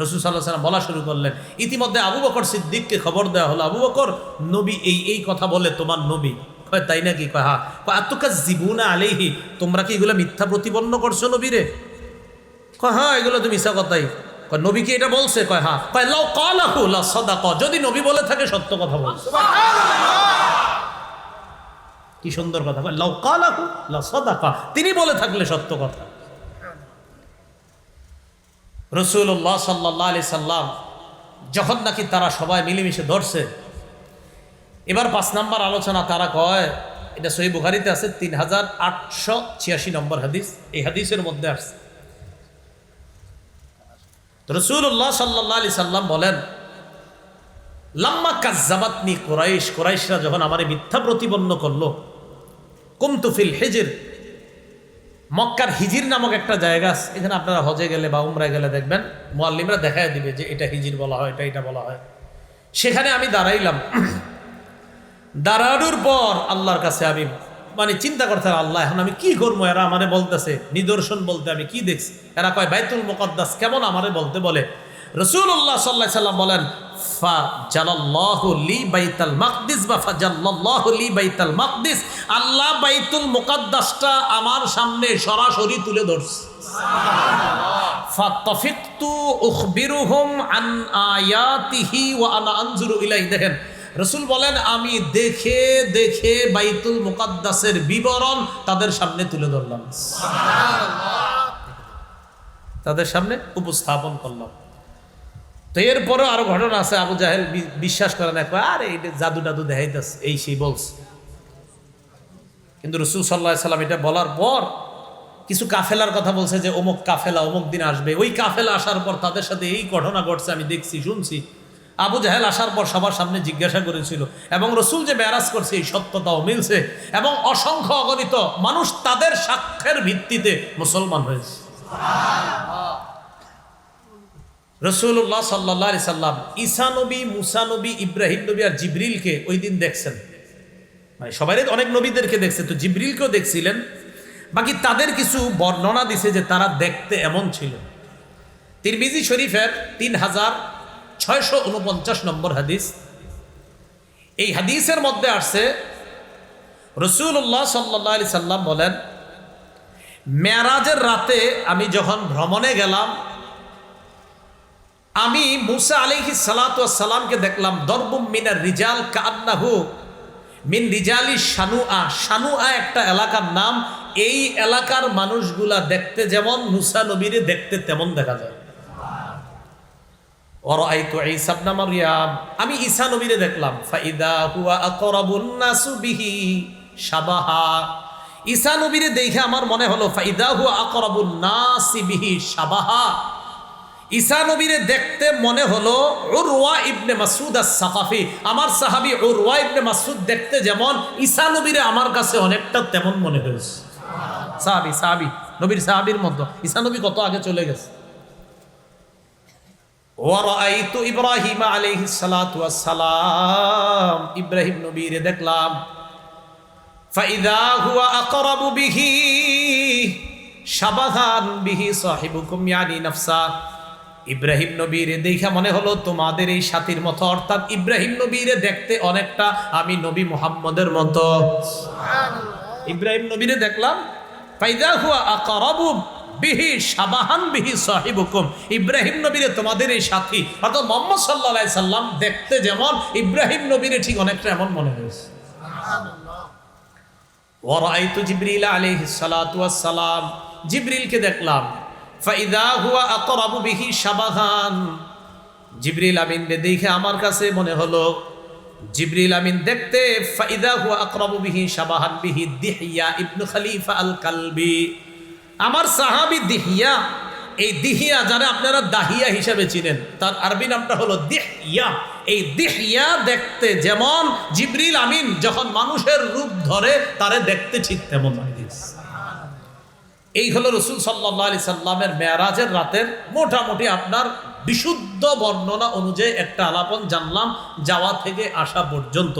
রাসূল সাল্লাল্লাহু আলাইহি সাল্লাম বলা শুরু করলেন। ইতিমধ্যে আবু বকর সিদ্দিককে খবর দেওয়া হলো, আবু বকর নবী এই কথা বলে তোমার নবী। কয় তাই নাকি? কয় হ্যাঁ। কয় আতুকাজ্জিবুনা আলাইহি, তোমরা কি এগুলো মিথ্যা প্রতিপন্ন করছো নবীরে? কয় হ্যাঁ এগুলো তো মিথ্যা কথাই। কয় নবী কি এটা বলছে? কয় হ্যাঁ। কয় লাউ ক্বালাহু লা সাদাকা, যদি নবী বলে থাকে সত্য কথা বলছে। কি সুন্দর কথা। কয় লাউ ক্বালাহু লা সাদাকা, তিনি বলে থাকলে সত্য কথা। রাসূলুল্লাহ সাল্লাল্লাহু আলাইহি সাল্লাম যখন নাকি তারা সবাই মিলেমিশে ধরছে, এবার 5 নাম্বার আলোচনা। তারা কয়, এটা সহিহ বুখারীতে আছে 3886 নম্বর হাদিস, এই হাদিসের মধ্যে আসছে রাসূলুল্লাহ সাল্লাল্লাহু আলাইহি সাল্লাম বলেন, লাম্মা কাজ্জাবাতনি কুরাইশ, কুরাইশরা যখন আমারে মিথ্যা প্রতিপন্ন করলো, কুমতু ফিল হিজর, মক্কার হিজির নামক একটা জায়গা আছে, এখানে আপনারা হজে গেলে বা উমরায় গেলে দেখবেন মুআল্লিমরা দেখায় দিবে যে এটা হিজির বলা হয়, এটা বলা হয়। সেখানে আমি দাঁড়াইলাম। দাঁড়ানোর পর আল্লাহর কাছে আমি মানে চিন্তা করতে, আল্লাহ এখন আমি কি করবো? এরা আমারে বলতেছে নিদর্শন বলতে, আমি কি দেখছি? এরা কয় বাইতুল মুকাদ্দাস কেমন আমারে বলতে বলে। রাসূলুল্লাহ সাল্লাল্লাহু আলাইহি সাল্লাম বলেন, ফাজালাল্লাহু লি বাইতুল মাকদিস বা ফাজাল্লাল্লাহু লি বাইতুল মাকদিস, আল্লাহ বাইতুল মুকাদ্দাসটা আমার সামনে সরাসরি তুলে ধরছে। ফাতাফিকতু উখবিরুহুম আন আয়াতিহি ওয়া আনা আনজুরু ইলাইহি। দেখেন রাসূল বলেন, আমি দেখে দেখে বাইতুল মুকাদ্দাসের বিবরণ তাদের সামনে তুলে ধরলাম, তাদের সামনে উপস্থাপন করলাম। তো এরপরে আরো ঘটনা আছে। আবু জাহেল বিশ্বাস করে না, আরে এটা জাদু টাদু দেখাইতেছে, এই সেই বলছে। কিন্তু রাসূল সাল্লাল্লাহু আলাইহি সাল্লাম এটা বলার পর কিছু কাফেলার কথা বলছে যে অমুক কাফেলা অমুক দিন আসবে। ওই কাফেলা আসার পর তাদের সাথে এই ঘটনা ঘটছে, আমি দেখছি শুনছি। আবু জাহেল আসার পর সবার সামনে জিজ্ঞাসা করেছিল, এবং রসুল যে মেরাজ করছে এই সত্যতাও মিলছে, এবং অসংখ্য অগণিত মানুষ তাদের সাক্ষ্যের ভিত্তিতে মুসলমান হয়েছে। রসুল্লাহ সাল্লাহ আলি সাল্লাম ঈসা নবী, মুসা নবী, ইব্রাহিম নবী আর জিবরিলকে ওই দিন দেখছেন। মানে সবাই অনেক নবীদেরকে দেখছে, তো জিবরিলকেও দেখছিলেন। বাকি তাদের কিছু বর্ণনা দিছে যে তারা দেখতে এমন ছিল। তিরমিজি শরীফের 3649 নম্বর হাদিস। এই হাদিসের মধ্যে আসছে রসুল্লাহ সাল্লাহ আলি সাল্লাম বলেন, মেরাজের রাতে আমি যখন ভ্রমণে গেলাম, আমি মুসা আলাইহিস সালাতু ওয়াস সালামকে দেখলাম, দরবুম মিনার রিজাল কান্নাহু মিন রিজালি শানুআ। শানুআ একটা এলাকার নাম। এই এলাকার মানুষগুলা দেখতে যেমন মুসা নবীরে দেখতে তেমন দেখা যায়। ওয়ারাআইতু ঈসা ইবনে মারইয়াম, আমি ঈসা নবীরে দেখলাম, ফাইদা হুয়া আকরাবুন নাসু বিহি শাবাহা। ঈসা নবীরে দেখে আমার মনে হলো, ফাইদা হুয়া আকরাবুন নাসি বিহি শাবাহা, ঈসা নবীরে দেখতে মনে হলো উরওয়া ইবনে মাসউদ আস-সাকাফি, আমার সাহাবী উরওয়া ইবনে মাসউদ দেখতে যেমন ঈসা নবীরে আমার কাছে অনেকটা তেমন মনে হয়েছে। সাহাবী নবীর সাহাবীর মধ্যে ঈসা নবী কত আগে চলে গেছে। ওয়ারাআইতু ইব্রাহিম আলাইহিস সালাতু ওয়াস সালাম, ইব্রাহিম নবীরে দেখলাম, ফাইদা হুয়া আকরাবু বিহি শাবাহান বিহি সাহিবুকুম ইয়ানি নাফসা। ইব্রাহিম নবীরে দেখা মনে হলো তোমাদের এই সাথীর মতো, অর্থাৎ ইব্রাহিম নবীরে দেখতে অনেকটা আমি নবী মুহাম্মদের মতো। ইব্রাহিম নবীরে দেখলাম, ফাইদা হুয়া আকরাবু বিহি শাবাহান বিহি সাহিবুকুম, ইব্রাহিম নবীরে তোমাদের এই সাথী অর্থাৎ মুহাম্মদ সাল্লাল্লাহু আলাইহি সাল্লাম দেখতে যেমন ইব্রাহিম নবীরে ঠিক অনেকটা এমন মনে হয়েছে। ওয়ারাআইতু জিবরিল আলাইহিস সালাতু ওয়াস সালাম, জিবরিলকে দেখলাম, ফাইদা হুয়া আকরাবু বিহি শাবাহান, জিবরিল আমিন দেখে আমার কাছে মনে হলো জিবরিল আমিন দেখতে, ফাইদা হুয়া আকরাবু বিহি শাবাহান বিহি দিহিয়া ইবনে খলিফা আল কালবি, আমার সাহাবী দিহিয়া। এই দিহিয়া যারা আপনারা দাহিয়া হিসাবে চিনেন, তার আরবি নামটা হলো দিহিয়া। এই দিহিয়া দেখতে যেমন জিবরিল আমিন যখন মানুষের রূপ ধরে তারে দেখতে ঠিক তেমন। এই হলো রসুল সাল্লাল্লাহু আলাইহি সাল্লামের মেরাজের রাতের মোটামুটি আপনার বিশুদ্ধ বর্ণনা অনুযায়ী একটা আলাপন জানলাম যাওয়া থেকে আসা পর্যন্ত।